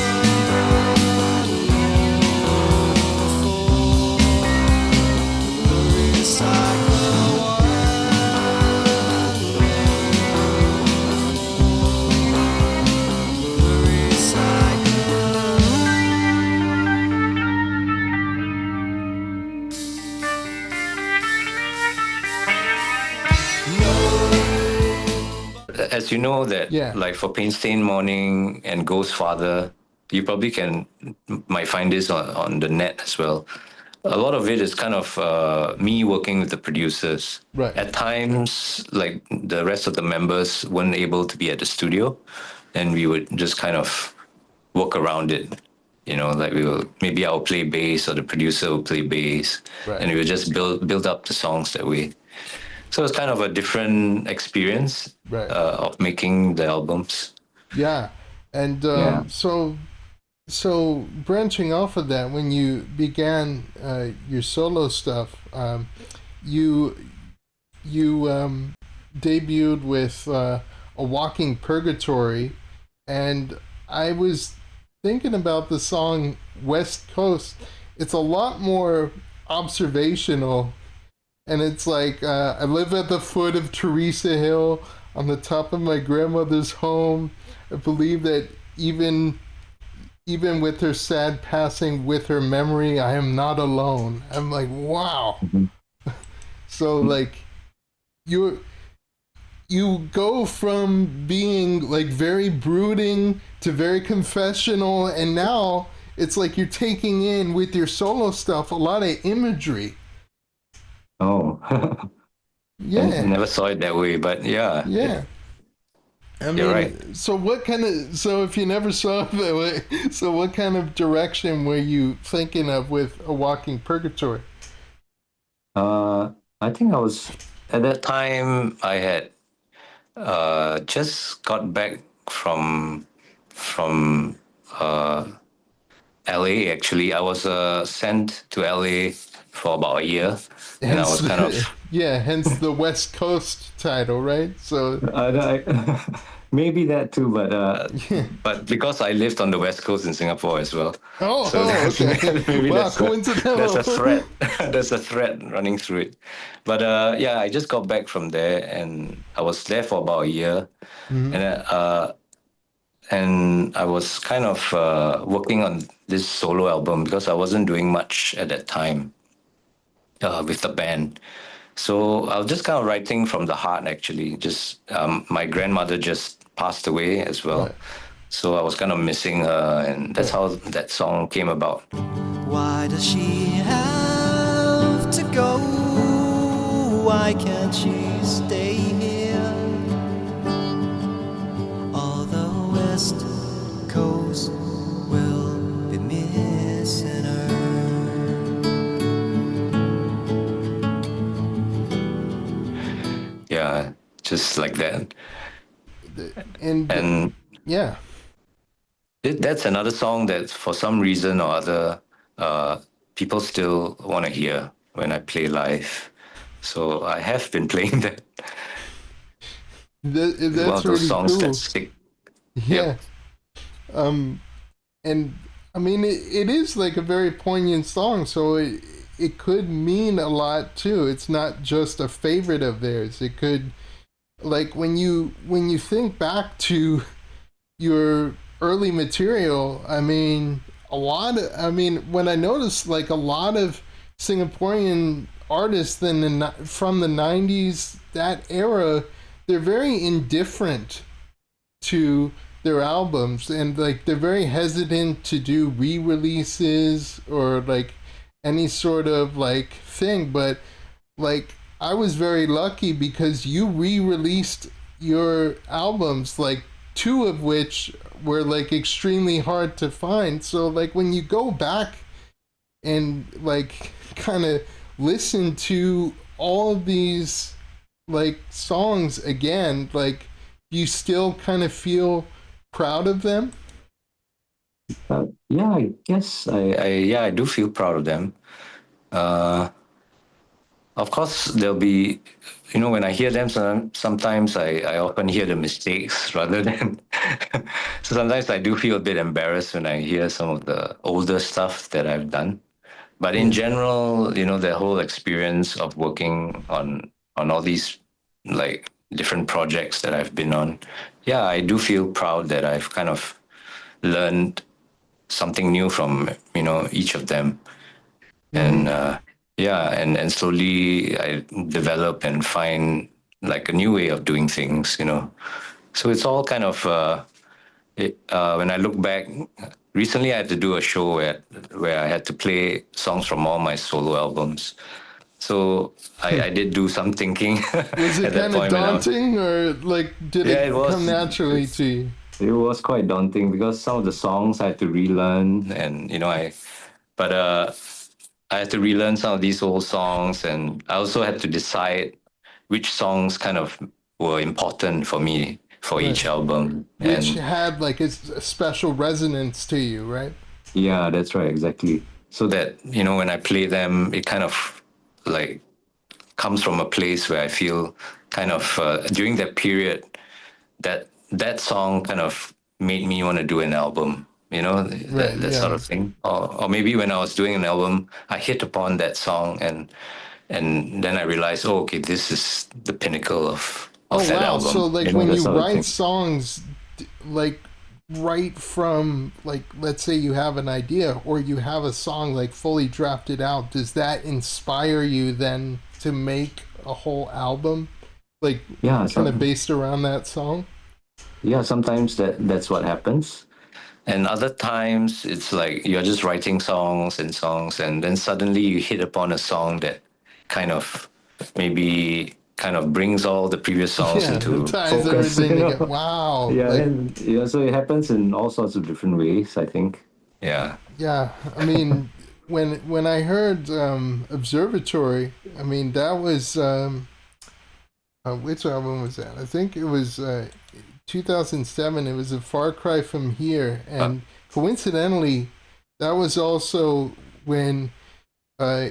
As you know that Yeah. like for Pain Stain Morning and Ghost Father, you probably might find this on the net as well. A lot of it is kind of me working with the producers. Right. At times, like the rest of the members weren't able to be at the studio, and we would just kind of work around it. Like maybe I'll play bass or the producer will play bass, Right. and we would just build up the songs that way. So it's kind of a different experience Right. of making the albums. Yeah. And Yeah. so branching off of that, when you began your solo stuff, you debuted with a Walking Purgatory, and I was thinking about the song West Coast. It's a lot more observational, and it's like I live at the foot of Teresa Hill on the top of my grandmother's home. I believe that even with her sad passing, with her memory, I am not alone. I'm like, wow. Mhm. So like you you go from being like very brooding to very confessional, and now it's like you're taking in with your solo stuff a lot of imagery. Oh, I Yeah, never saw it that way, but yeah, yeah. I you're right. mean, so what kind of, so if you never saw it that way, so what kind of direction were you thinking of with A Walking Purgatory? Uh, I think I was at that time. I had just got back from from uh, LA. Actually, I was sent to LA for about a year, and I Hence was kind the, of yeah, hence the West Coast title, right? So, maybe that too, yeah. but because I lived on the West Coast in Singapore as well, Oh, so oh, that's okay. maybe Wow, that's a coincidental. thread. There's a thread running through it. But yeah, I just got back from there, and I was there for about a year, Hmm. and and I was kind of working on this solo album because I wasn't doing much at that time with the band. So I was just kind of writing from the heart, actually. Just my grandmother just passed away as well, Right, so I was kind of missing her, and that's right. how that song came about. Why does she have to go? Why can't she stay here? All the West Coast will be missing her. Yeah, just like that. And And yeah, that's another song that, for some reason or other, people still want to hear when I play live. So I have been playing that. It's one that's of those really songs that cool. stick. Yeah. Yep. Um, and I mean, it is like a very poignant song, so it could mean a lot too. It's not just a favorite of theirs. It could, like, when you think back to your early material, I mean, I mean, when I noticed like a lot of Singaporean artists from the 90s, that era, they're very indifferent to their albums, and like they're very hesitant to do re-releases or like any sort of like thing. But like I was very lucky because you re-released your albums, like two of which were like extremely hard to find. So like when you go back and like kind of listen to all of these like songs again, like you still kind of feel proud of them. Yeah, I guess I do feel proud of them. Uh, of course, there'll be, when I hear them, sometimes I often hear the mistakes rather than. So sometimes I do feel a bit embarrassed when I hear some of the older stuff that I've done. But in Yeah. general, the whole experience of working on all these like different projects that I've been on, yeah, I do feel proud that I've kind of learned something new from each of them, Mm-hmm. and yeah, and slowly I develop and find like a new way of doing things. So it's all kind of when I look back. Recently, I had to do a show where I had to play songs from all my solo albums. So I did do some thinking Was it at that kind of point when I was. daunting, or like did Yeah, it it come was. naturally to you? It was quite daunting because some of the songs I had to relearn, and but I had to relearn some of these old songs, and I also had to decide which songs kind of were important for me for each album. Which And had like a special resonance to you, right? yeah, that's right, exactly. So that, when I play them, it kind of like comes from a place where I feel kind of during that period that song kind of made me want to do an album, Right, that sort yeah. of thing. Or maybe when I was doing an album, I hit upon that song and then I realized, oh, okay, this is the pinnacle Oh of that wow! So album. like when That you sort of write thing. songs, like right from like let's say you have an idea or you have a song like fully drafted out, does that inspire you then to make a whole album, like Yeah, kind of so based around that song? yeah, sometimes that's what happens. And other times it's like you're just writing songs and songs, and then suddenly you hit upon a song that kind of maybe kind of brings all the previous songs Yeah, it into ties focus, everything together. Wow! Yeah, Like and yeah, so it happens in all sorts of different ways, I think. Yeah. yeah, I mean when I heard Observatory, I mean that was which album was that? I think it was 2007. It was a far cry from here, Uh, and coincidentally, that was also when uh,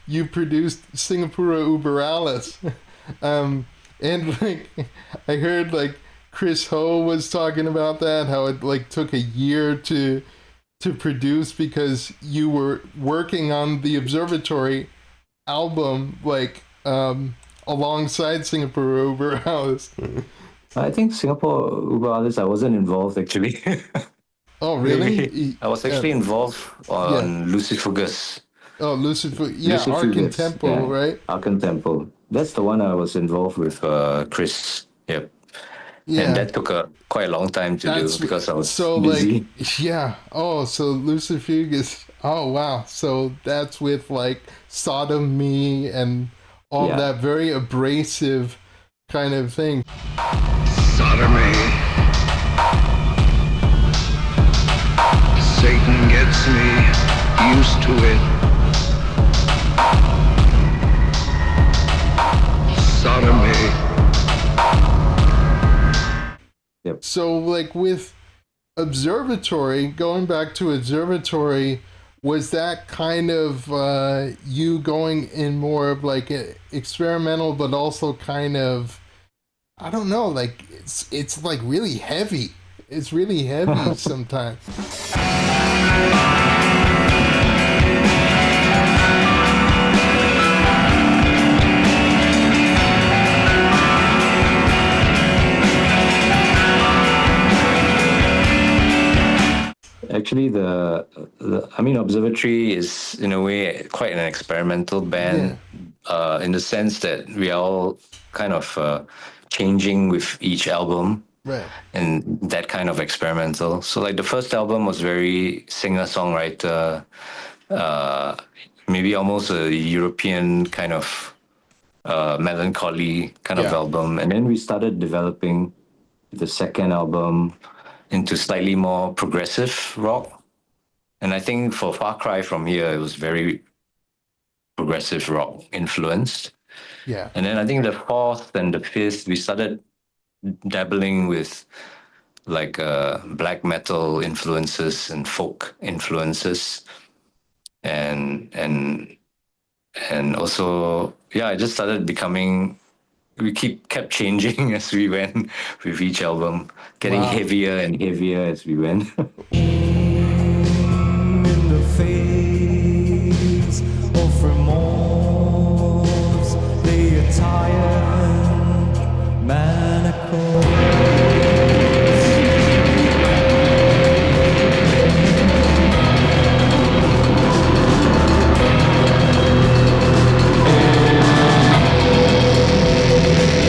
you produced Singapura Uber Alice. And like I heard like Chris Ho was talking about that, how it like took a year to produce because you were working on the Observatory album like alongside Singapore Uber Alice. I think Singapore Uber Alles, I wasn't involved actually. Oh, really? Maybe I was Yeah. actually involved Yeah. on Lucifugus. Oh, Lucifer. Yeah, Arkan Lucifugus, Temple, yeah. right? Arkan Temple. That's the one I was involved with Chris. Yep. And Yeah. that took quite a long time to do That's because I was so like, busy. yeah. Oh, so Lucifugus. Oh, wow. So that's with like Sodom Me and all Yeah. that very abrasive kind of thing. Sodomy. Satan gets me used to it. Sodomy. So like with Observatory, going back to Observatory, was that kind of you going in more of like a experimental, but also kind of, I don't know, like it's like really heavy. It's really heavy sometimes. Actually, I mean, Observatory is in a way quite an experimental band, in the sense that we are all kind of changing with each album, Right. and that kind of experimental. So, like the first album was very singer-songwriter, maybe almost a European kind of melancholy kind of Yeah. album, and then we started developing the second album into slightly more progressive rock. And I think for Far Cry from Here, it was very progressive rock influenced. Yeah. And then I think the fourth and the fifth, we started dabbling with like black metal influences and folk influences. And also, yeah, I just started becoming, we kept changing as we went with each album, getting Wow. heavier and heavier as we went. In the face of remorse, the attire manacles.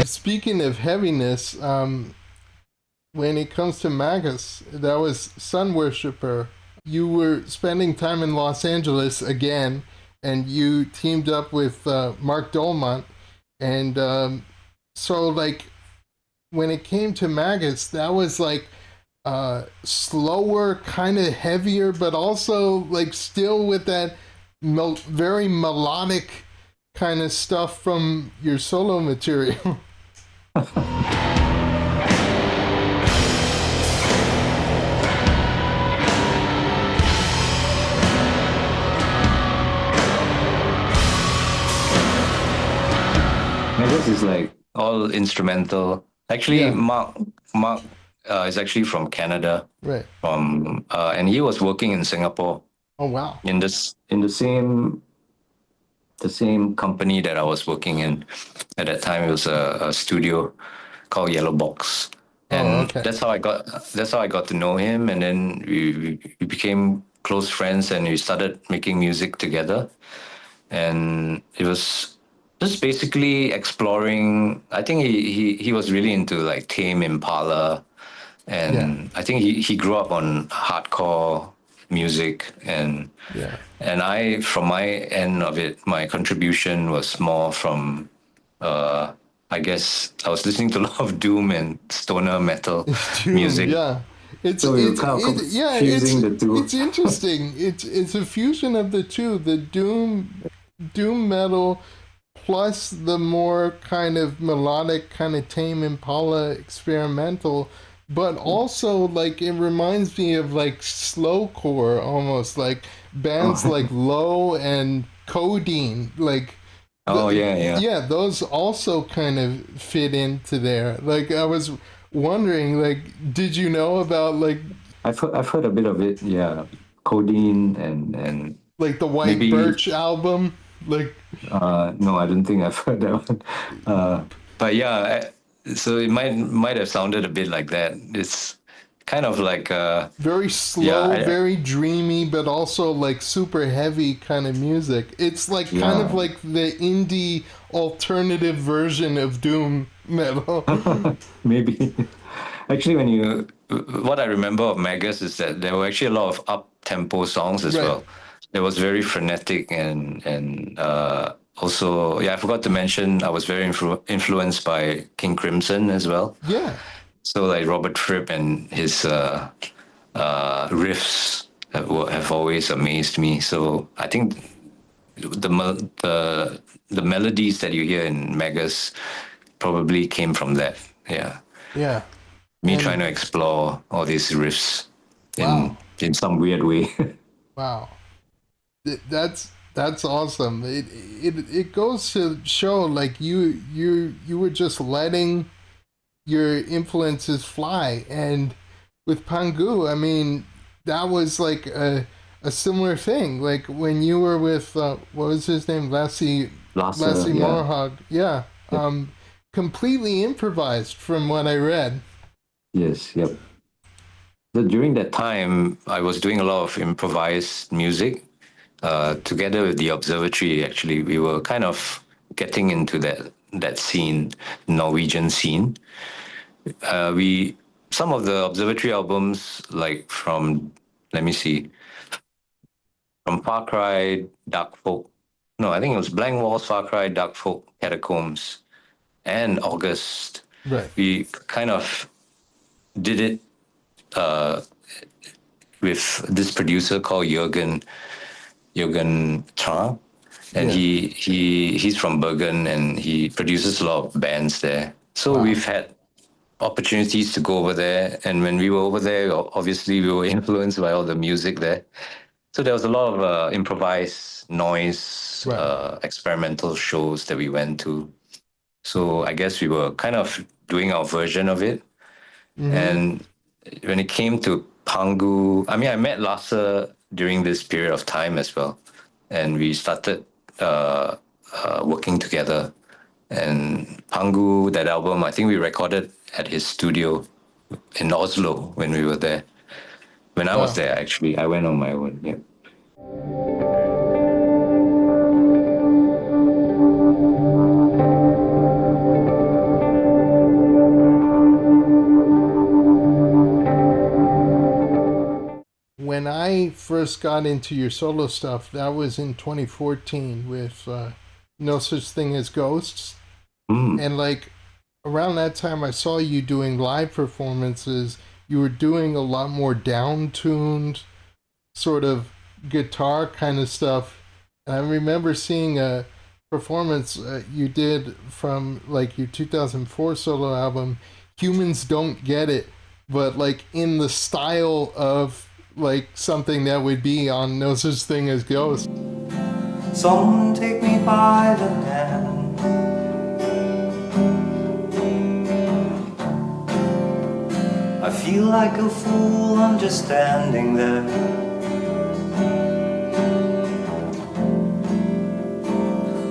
Speaking of heaviness, when it comes to Magus, that was Sun Worshipper. You were spending time in Los Angeles again, and you teamed up with Mark Dolmont. And so, like, when it came to Magus, that was like slower, kind of heavier, but also like still with that very melodic kind of stuff from your solo material. I guess it's like all instrumental. Actually, Yeah. Mark is actually from Canada, Right. and he was working in Singapore Oh wow. in the same company that I was working in at that time. It was a studio called Yellow Box, Oh and okay. that's how I got to know him, and then we became close friends, and we started making music together, and it was just basically exploring. I think he was really into like Tame Impala, Yeah. and I think he grew up on hardcore music, Yeah. and I, from my end of it, my contribution was more from, I guess I was listening to a lot of doom and stoner metal Doom. music. Yeah. So we were kind of Yeah. fusing the two. It's interesting. It's a fusion of the two. The doom metal plus the more kind of melodic, kind of Tame Impala experimental, but also like it reminds me of like slowcore almost, like bands Oh, like Low and Codeine, like oh yeah, yeah. yeah, those also kind of fit into there. Like I was wondering, like, did you know about I've heard a bit of it. Yeah, codeine and like the White maybe Birch album? Like no, I don't think I've heard that one. But yeah, so it might have sounded a bit like that. It's kind of like very yeah, slow, very dreamy, but also like super heavy kind of music. It's like kind of yeah. like the indie alternative version of doom metal. Maybe. Actually, what I remember of Magus is that there were actually a lot of up tempo songs as Right. well. It was very frenetic and also, yeah, I forgot to mention I was very influenced by King Crimson as well. Yeah. So like Robert Fripp and his riffs have always amazed me. So I think the melodies that you hear in Magus probably came from that. Yeah, Yeah. me trying And to explore all these riffs wow. in some weird way. Wow. That's awesome. It goes to show like you were just letting your influences fly. And with Pangu, I mean, that was like a similar thing. Like when you were with what was his name, Lhasa, Lassie yeah, Morhog. Yeah, yep, completely improvised from what I read. yes, yep. So during that time, I was doing a lot of improvised music together with the observatory. Actually, we were kind of getting into that scene, Norwegian scene. We Some of the observatory albums, like from, let me see, from Far Cry, Dark Folk. No, I think it was Blank Walls, Far Cry, Dark Folk, Catacombs, and August. Right. We kind of did it with this producer called Jürgen Tra, and Yeah. he's from Bergen, and he produces a lot of bands there. So Wow. we've had opportunities to go over there, and when we were over there, obviously we were influenced by all the music there. So there was a lot of improvised noise, Right. experimental shows that we went to. So I guess we were kind of doing our version of it. Mm-hmm. And when it came to Pangu, I mean, I met Lhasa during this period of time as well, and we started working together. And Pangu, that album, I think we recorded at his studio in Oslo when we were there. When I was Wow. there, actually, I went on my own. Yeah. When I first got into your solo stuff, that was in 2014 with No Such Thing as Ghosts. Mm, And like around that time, I saw you doing live performances. You were doing a lot more down tuned, sort of guitar kind of stuff. And I remember seeing a performance you did from like your 2004 solo album, Humans Don't Get It, but like in the style of like something that would be on No Such Thing as Ghosts. Someone take me by the hand. I feel like a fool, I'm just standing there.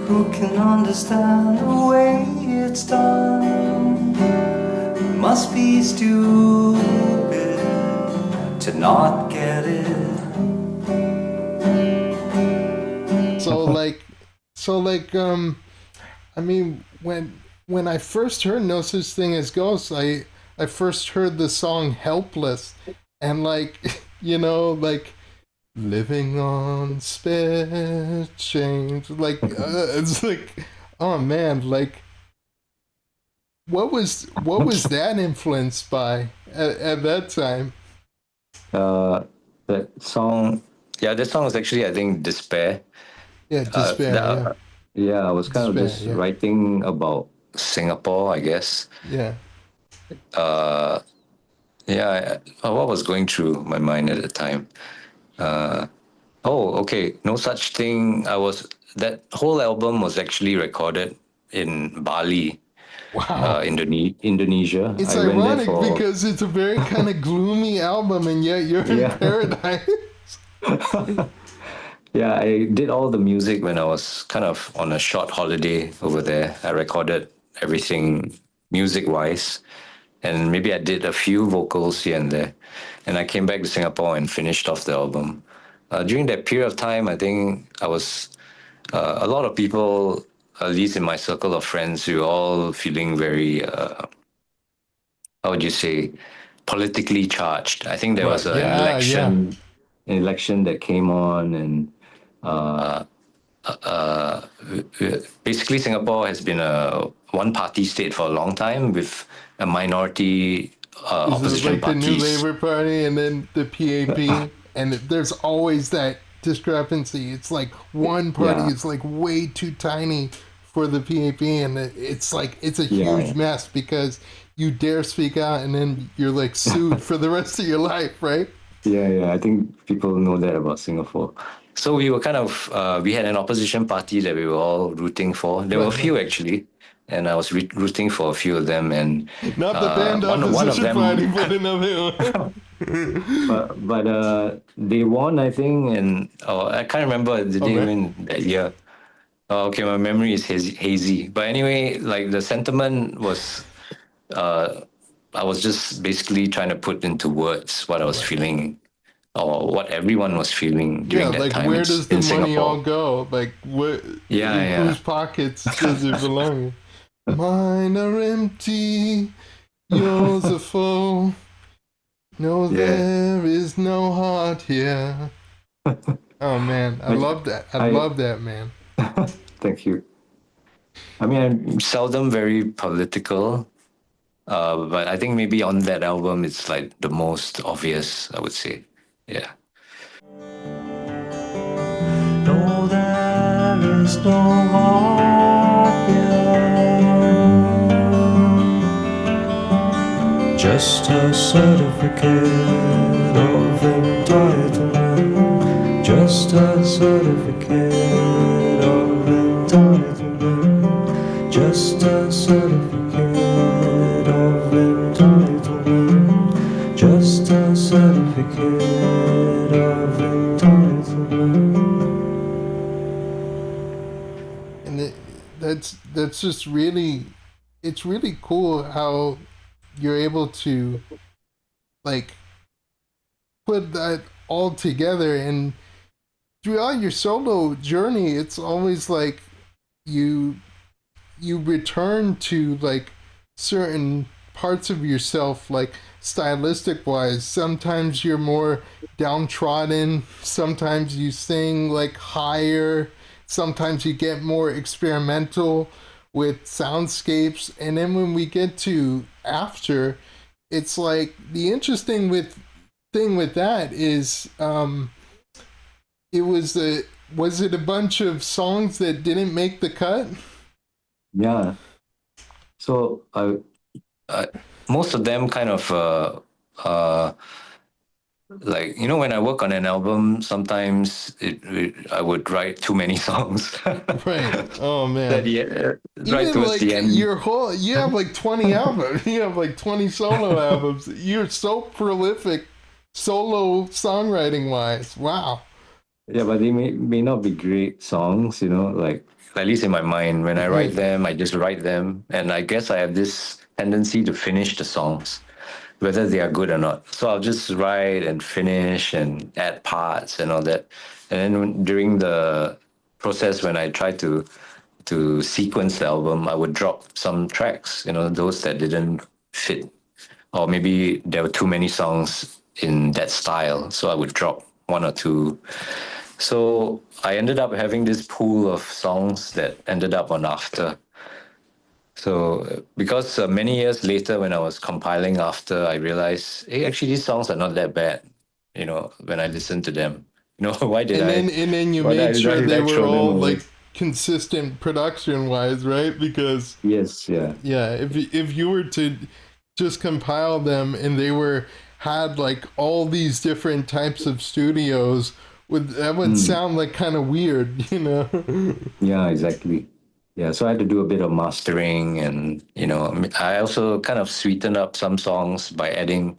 Who can understand the way it's done? Must be stupid to not get it. I mean, when I first heard No Such Thing as Ghosts, I first heard the song Helpless, and like, you know, like living on spare change, like it's like, oh man, like what was that influenced by at that time? That song, that song was actually, I think, Despair. Yeah, Despair. Yeah, I was kind of Despair, just yeah. writing about Singapore, I guess. Yeah. What was going through my mind at the time? Okay, No Such Thing. That whole album was actually recorded in Bali, Wow. Indonesia. It's I went there ironic for because it's a very kind of gloomy album, and yet you're in Yeah. paradise. Yeah, I did all the music when I was kind of on a short holiday over there. I recorded everything music-wise, and maybe I did a few vocals here and there. And I came back to Singapore and finished off the album. During that period of time, I think I was a lot of people, at least in my circle of friends, we were all feeling very, how would you say, politically charged. I think there was Right. Yeah, yeah. an election that came on, and basically Singapore has been a one-party state for a long time with a minority Is it opposition like the New parties. Labour Party and then the PAP? And there's always that discrepancy. It's like one party Yeah. is like way too tiny for the PAP, and it's like it's a Yeah, huge yeah. mess because you dare speak out and then you're like sued for the rest of your life, right? Yeah. I think people know that about Singapore. So we were kind of, we had an opposition party that we were all rooting for. There were a Right, few actually, and I was rooting for a few of them. And Not the band one of opposition them, party, but another one. but they won, I think, and I can't remember the Oh, name man. in that year. Oh, okay, my memory is hazy. But anyway, like the sentiment was, I was just basically trying to put into words what I was feeling, or what everyone was feeling Yeah, during that like time where does the in money all Singapore. go? Like what? Yeah, In yeah. whose pockets does it belong? Mine are empty, yours are full. No, Yeah. there is no heart here. Oh man, I love that. I love that, man. Thank you. I mean, I'm seldom very political, but I think maybe on that album it's like the most obvious, I would say. Yeah. No, there is no heart here. Just a certificate of entitlement. Just a certificate of entitlement. Just a certificate of entitlement. Just a certificate of entitlement. And that's just really, it's really cool how you're able to like put that all together. And throughout your solo journey, it's always like you return to like certain parts of yourself, like stylistic wise. Sometimes you're more downtrodden, sometimes you sing like higher, sometimes you get more experimental with soundscapes. And then when we get to After, it's like the interesting thing with that is it was was it a bunch of songs that didn't make the cut? Yeah. So I most of them kind of like, you know, when I work on an album, sometimes I would write too many songs. Right. Oh That man. yeah, right Even towards like the end. you have like 20 albums. You have like 20 solo albums. You're so prolific solo songwriting wise. Wow. Yeah, but they may not be great songs, you know, like at least in my mind. When I write Right. them, I just write them. And I guess I have this tendency to finish the songs, whether they are good or not. So I'll just write and finish and add parts and all that. And then during the process when I try to sequence the album, I would drop some tracks, you know, those that didn't fit. Or maybe there were too many songs in that style. So I would drop one or two. So I ended up having this pool of songs that ended up on After. So because many years later, when I was compiling After, I realized, hey, actually these songs are not that bad. You know, when I listened to them, you know, And then you why made did sure they I were throw them all away? like consistent production wise, right? Because Yes, yeah. yeah, if you were to just compile them and they were had like all these different types of studios, would sound like kind of weird, you know? Yeah, exactly. Yeah, so I had to do a bit of mastering, and you know, I also kind of sweetened up some songs by adding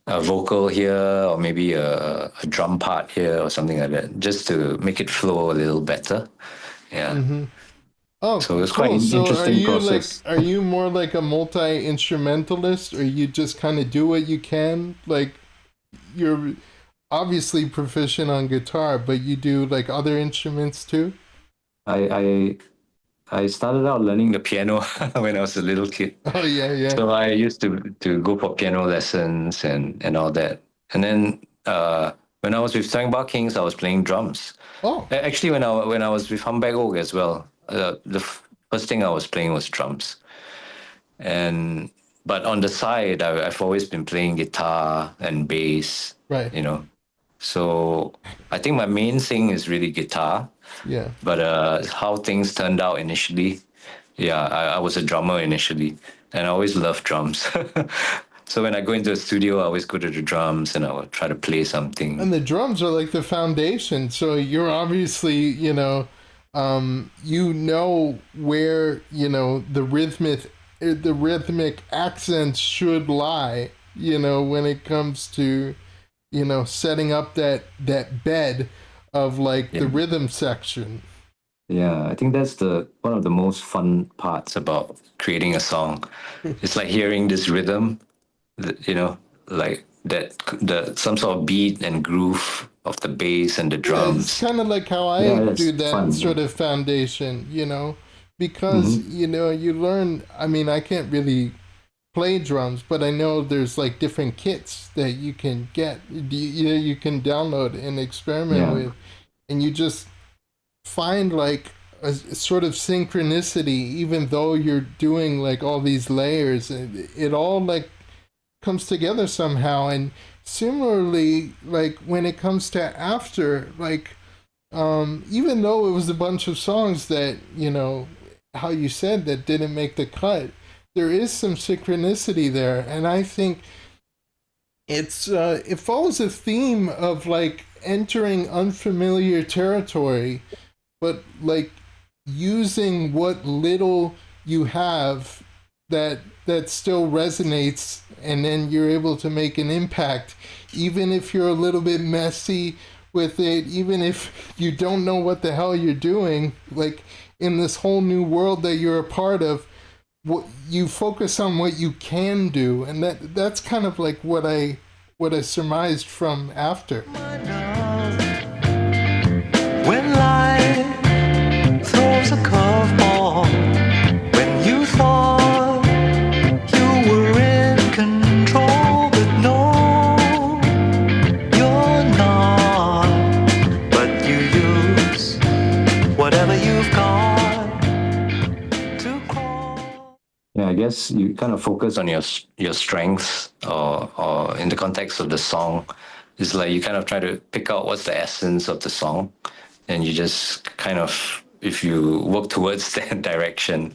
a vocal here or maybe a drum part here or something like that, just to make it flow a little better. Yeah. Oh, So it was quite cool. an So interesting process. are you more like a multi instrumentalist, or you just kind of do what you can? Like you're obviously proficient on guitar, but you do like other instruments too? I I started out learning the piano when I was a little kid. Oh yeah, yeah. So I used to go for piano lessons and all that. And then when I was with Bar Kings, I was playing drums. Oh, Actually, when I was with Humpback Oak as well, first thing I was playing was drums. And but on the side, I've always been playing guitar and bass. right. You know, so I think my main thing is really guitar. Yeah. But how things turned out initially, yeah, I was a drummer initially, and I always loved drums. So when I go into a studio, I always go to the drums and I will try to play something. And the drums are like the foundation. So you're obviously, you know where, the rhythmic accents should lie, when it comes to, setting up that bed of like Yeah, the rhythm section. yeah, I think that's the one of the most fun parts about creating a song. It's like hearing this rhythm, you know, like that the some sort of beat and groove of the bass and the Yeah, it's drums. kind of like how I Yeah, do that's that fun. sort of foundation, because, Mm-hmm. you learn, I mean, I can't really play drums, but I know there's like different kits that you can get, you can download and experiment Yeah, with, and you just find like a sort of synchronicity, even though you're doing like all these layers, and it all like comes together somehow. And similarly, like when it comes to After, like even though it was a bunch of songs that, how you said, that didn't make the cut, there is some synchronicity there, and I think it follows a theme of like entering unfamiliar territory, but like using what little you have that still resonates, and then you're able to make an impact, even if you're a little bit messy with it, even if you don't know what the hell you're doing, like in this whole new world that you're a part of. What you focus on, what you can do, and that's kind of like what I surmised from After. When life throws a curveball, when you thought you were in control, but no, you're not. But you use whatever you've got to crawl. yeah. I guess you kind of focus on your strengths, or in the context of the song, it's like you kind of try to pick out what's the essence of the song, and you just kind of, if you work towards that direction,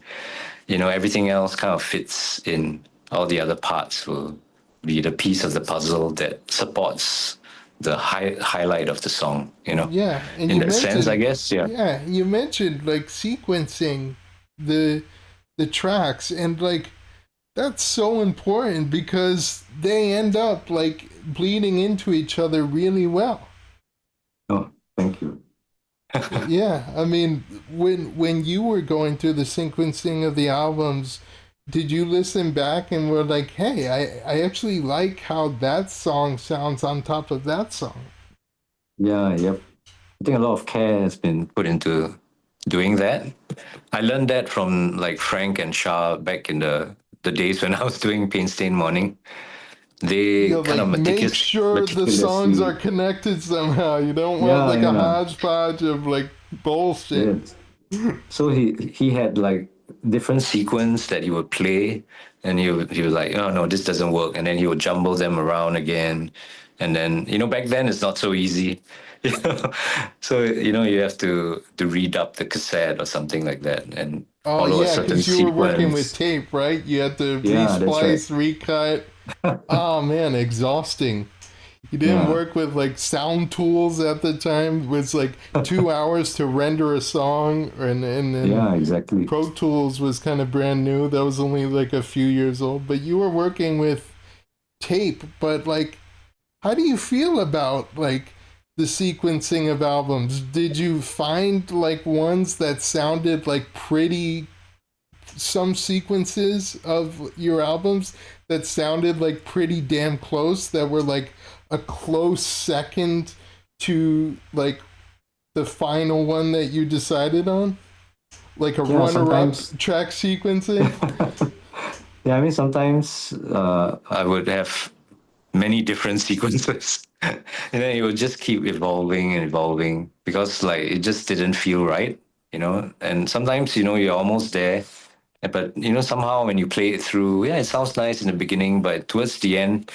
everything else kind of fits in. All the other parts will be the piece of the puzzle that supports the highlight of the song, Yeah, and in you that sense, I mentioned, guess. Yeah. yeah, you mentioned like sequencing the the tracks, and like that's so important because they end up like bleeding into each other really well. Oh, thank you. Yeah, I mean, when you were going through the sequencing of the albums, did you listen back and were like, "Hey, I actually like how that song sounds on top of that song." Yeah, yep. I think a lot of care has been put into doing that. I learned that from like Frank and Shah back in the days when I was doing Pain Stain Morning. You They know, kind like of make sure the songs are meticulously. connected somehow. You don't want Yeah, like a yeah, hodgepodge of like bullshit. yeah. So he had like different sequence that he would play, and he was like, oh no, this doesn't work, and then he would jumble them around again, and then back then it's not so easy, you know. So you have to read up the cassette or something like that and Oh follow a yeah, certain because you were working with sequence. tape, right? You had to Yeah, that's right. resplice, recut. Oh man, exhausting. You didn't Yeah, work with like sound tools at the time. It was like 2 hours to render a song, and then yeah, exactly. Pro Tools was kind of brand new. That was only like a few years old. But you were working with tape. But like, how do you feel about like the sequencing of albums? Did you find like ones that sounded like pretty, some sequences of your albums that sounded like pretty damn close, that were like a close second to like the final one that you decided on? Like a Yeah, runner up sometimes. track sequencing? Yeah, I mean, sometimes I would have many different sequences, and then it would just keep evolving and evolving because like it just didn't feel right. And sometimes you're almost there, but somehow when you play it through, yeah, it sounds nice in the beginning, but towards the end,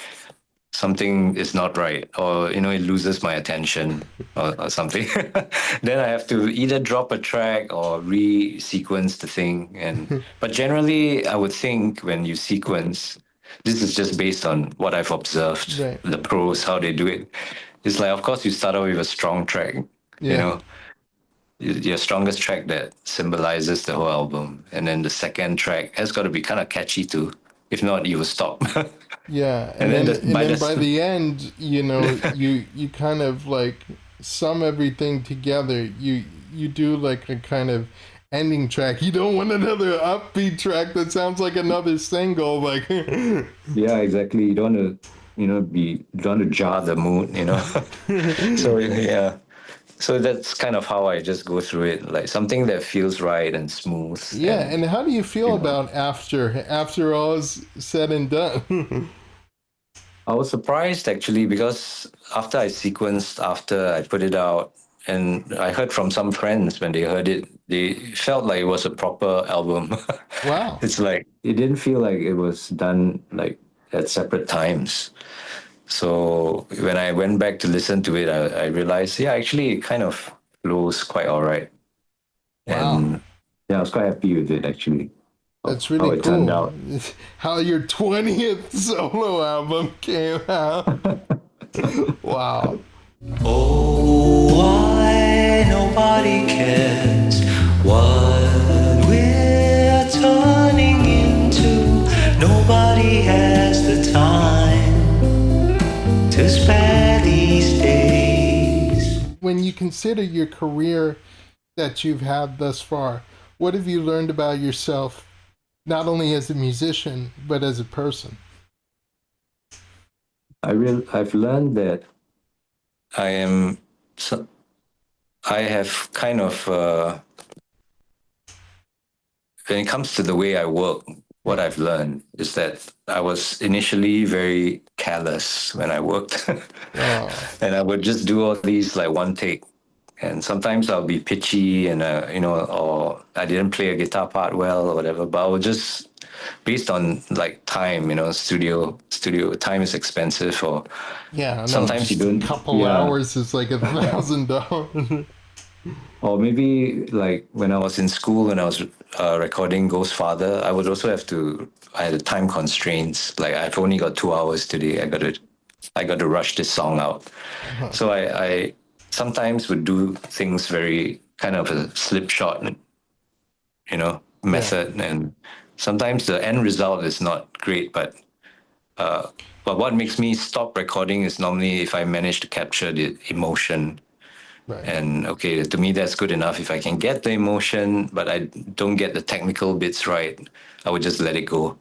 something is not right, or it loses my attention, or something. Then I have to either drop a track or re-sequence the thing. And but generally I would think when you sequence, this is just based on what I've observed, Right. the pros, how they do it. It's like, of course, you start out with a strong track, you Yeah. know your strongest track that symbolizes the whole album, and then the second track has got to be kind of catchy too. If not, you will stop. Yeah. And then And by then by the the end, you kind of like sum everything together. You do like a kind of ending track. You don't want another upbeat track that sounds like another single. Like, Yeah, exactly. You don't want to, you don't want to jar the mood. So yeah, so that's kind of how I just go through it, like something that feels right and smooth. yeah. And And how do you you feel know, about after all is said and done? I was surprised actually because after I sequenced, after I put it out, and I heard from some friends when they heard it, they felt like it was a proper album. Wow. It's like it didn't feel like it was done like at separate times. So when I went back to listen to it, I realized, yeah, actually, it kind of flows quite all right. Wow. And yeah, I was quite happy with it actually, That's how really it turned cool. out. How your 20th solo album came out. Wow. Oh, why nobody cares what we're turning into? Nobody has the time to spare these days. When you consider your career that you've had thus far, what have you learned about yourself, not only as a musician, but as a person? I've learned that I am, so I have kind of, when it comes to the way I work, what I've learned is that I was initially very careless when I worked. Oh, And I would just do all these like one take. And sometimes I'll be pitchy and, or I didn't play a guitar part well or whatever, but I would just, based on like time, studio time is expensive, or yeah, I know. sometimes you Just a don't, couple yeah. hours is like $1,000. Or maybe like when I was in school, when I was recording Ghost Father, I would also have to. I had time constraints. Like I've only got 2 hours today. I got to rush this song out. Uh-huh. So I sometimes would do things very kind of a slipshod, Yeah. method, and sometimes the end result is not great. But what makes me stop recording is normally if I manage to capture the emotion. Right. And okay, to me, that's good enough. If I can get the emotion, but I don't get the technical bits right, I would just let it go.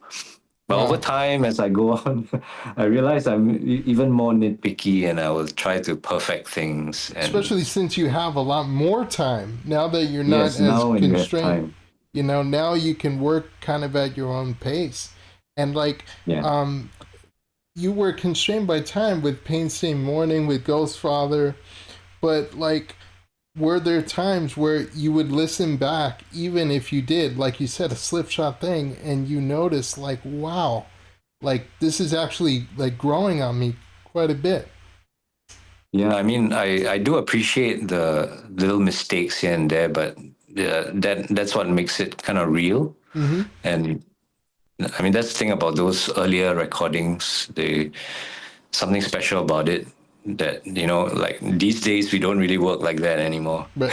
But over Wow. time, as I go on, I realize I'm even more nitpicky and I will try to perfect things. And Especially since you have a lot more time now that you're not yes, as now when you have constrained. time, Now you can work kind of at your own pace. And like, yeah. you were constrained by time with Pain Same Morning, with Ghost Father, but like, were there times where you would listen back, even if you did, like you said, a slipshod thing, and you noticed, like, wow, like this is actually like growing on me quite a bit? Yeah, I mean, I do appreciate the little mistakes here and there, but that's what makes it kind of real. Mm-hmm. And I mean, that's the thing about those earlier recordings. Something special about it that, like these days we don't really work like that anymore. But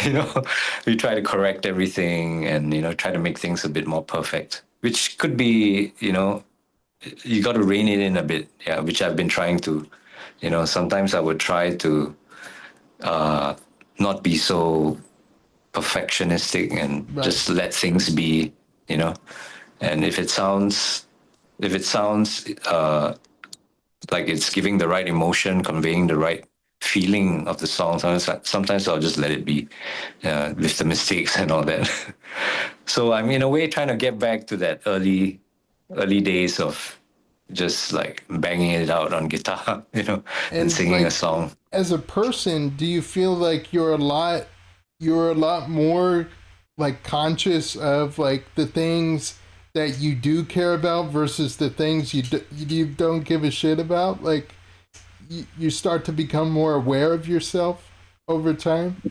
We try to correct everything and, try to make things a bit more perfect, which could be, you got to rein it in a bit. Yeah, which I've been trying to, sometimes I would try to not be so perfectionistic and right, just let things be, you know. And if it sounds like it's giving the right emotion, conveying the right feeling of the song, sometimes I'll just let it be, with the mistakes and all that. So I'm in a way trying to get back to that early days of just like banging it out on guitar, and and singing a like, song. as a person, do you feel like you're a lot more like conscious of like the things that you do care about versus the things you don't give a shit about? Like, you start to become more aware of yourself over time.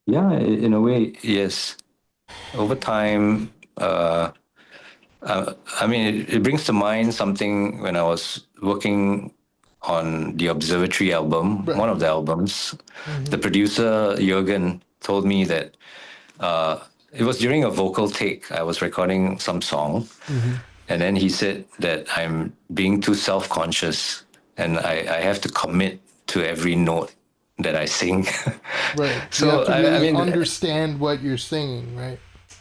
Yeah, in a way, yes. Over time, I mean, it brings to mind something when I was working on the Observatory album, one Right. of the albums. Mm-hmm. The producer, Jürgen, told me that it was during a vocal take. I was recording some song, Mm-hmm. and then he said that I'm being too self conscious and I have to commit to every note that I sing. Right. You have So, to I really mean, understand what you're singing, right?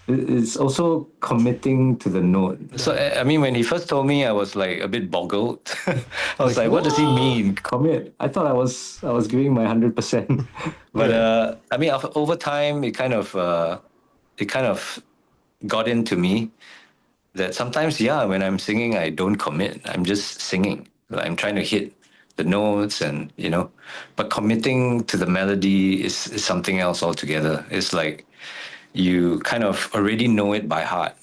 it's also committing to the note. So Right. I mean, when he first told me, I was like a bit boggled. I was Like, like, "What does he what? mean? Commit?" I thought I was giving my 100%, but Yeah. I mean, over time, it kind of got into me that sometimes, yeah, when I'm singing, I don't commit. I'm just singing. I'm trying to hit the notes but committing to the melody is something else altogether. It's like you kind of already know it by heart.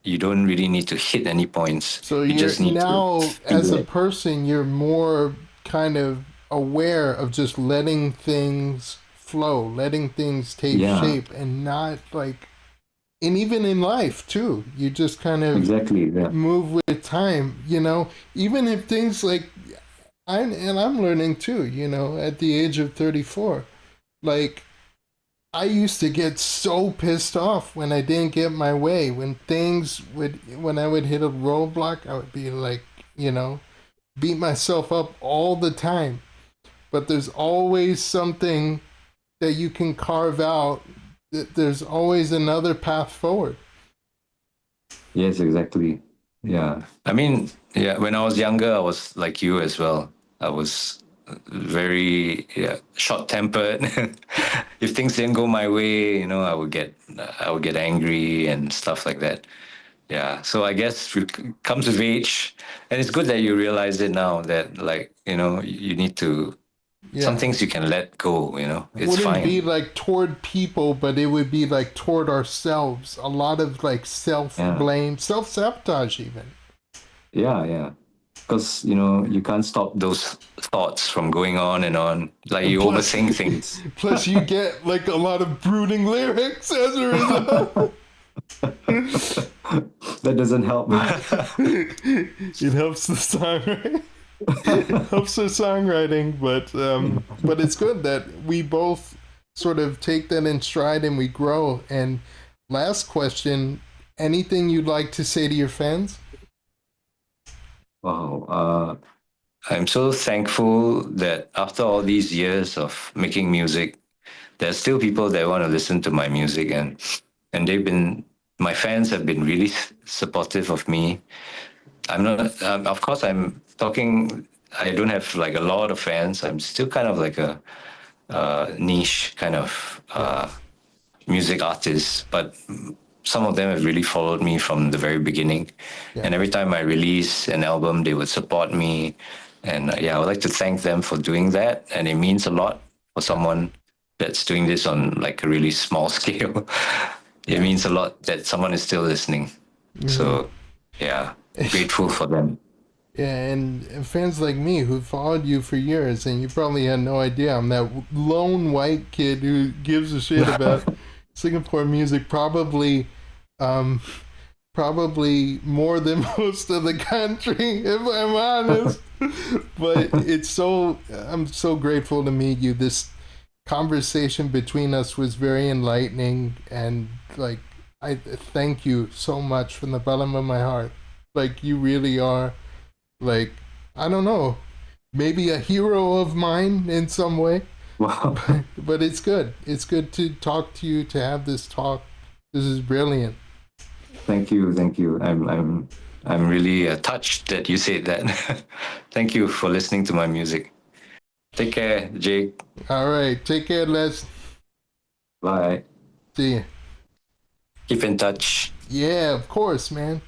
You don't really need to hit any points. So You you're just need to now, as feel a it. person, you're more kind of aware of just letting things flow, letting things take Yeah, shape, and not like, and even in life too, you just kind of exactly. Yeah. move with time, even if things like, I'm learning too, at the age of 34, like, I used to get so pissed off when I didn't get my way. When I would hit a roadblock, I would be like, beat myself up all the time. But there's always something that you can carve out. There's always another path forward. Yes, exactly. Yeah. I mean, yeah, when I was younger, I was like you as well. I was very, yeah, short-tempered. If things didn't go my way, I would get angry and stuff like that. Yeah. So I guess it comes with age, and it's good that you realize it now that, like, you need to. Some Yeah. things you can let go. It's Wouldn't be fine. like toward people, but it would be like toward ourselves. A lot of like self Yeah. blame, self sabotage, even. Yeah. Yeah. because you can't stop those thoughts from going on and on. Like you Plus- overthink things. Plus, you get like a lot of brooding lyrics as a result. That doesn't help. It helps the songwriting. It helps the songwriting, but it's good that we both sort of take that in stride and we grow. And last question: anything you'd like to say to your fans? Wow. I'm so thankful that after all these years of making music, there's still people that want to listen to my music, and my fans have been really supportive of me. I'm not, of course, I'm talking, I don't have like a lot of fans. I'm still kind of like a niche kind of music artist, but some of them have really followed me from the very beginning. Yeah. And every time I release an album, they would support me. And I would like to thank them for doing that. And it means a lot for someone that's doing this on like a really small scale. It means a lot that someone is still listening. So, grateful for them. Yeah, and fans like me who followed you for years, and you probably had no idea I'm that lone white kid who gives a shit about Singapore music, probably more than most of the country, if I'm honest. But I'm so grateful to meet you. This conversation between us was very enlightening, and like I thank you so much from the bottom of my heart. Like you really are, like, I don't know, maybe a hero of mine in some way. Wow. But it's good. It's good to talk to you, to have this talk. This is brilliant. Thank you. I'm really touched that you said that. Thank you for listening to my music. Take care, Jake. All right. Take care, Les. Bye. See ya. Keep in touch. Yeah, of course, man.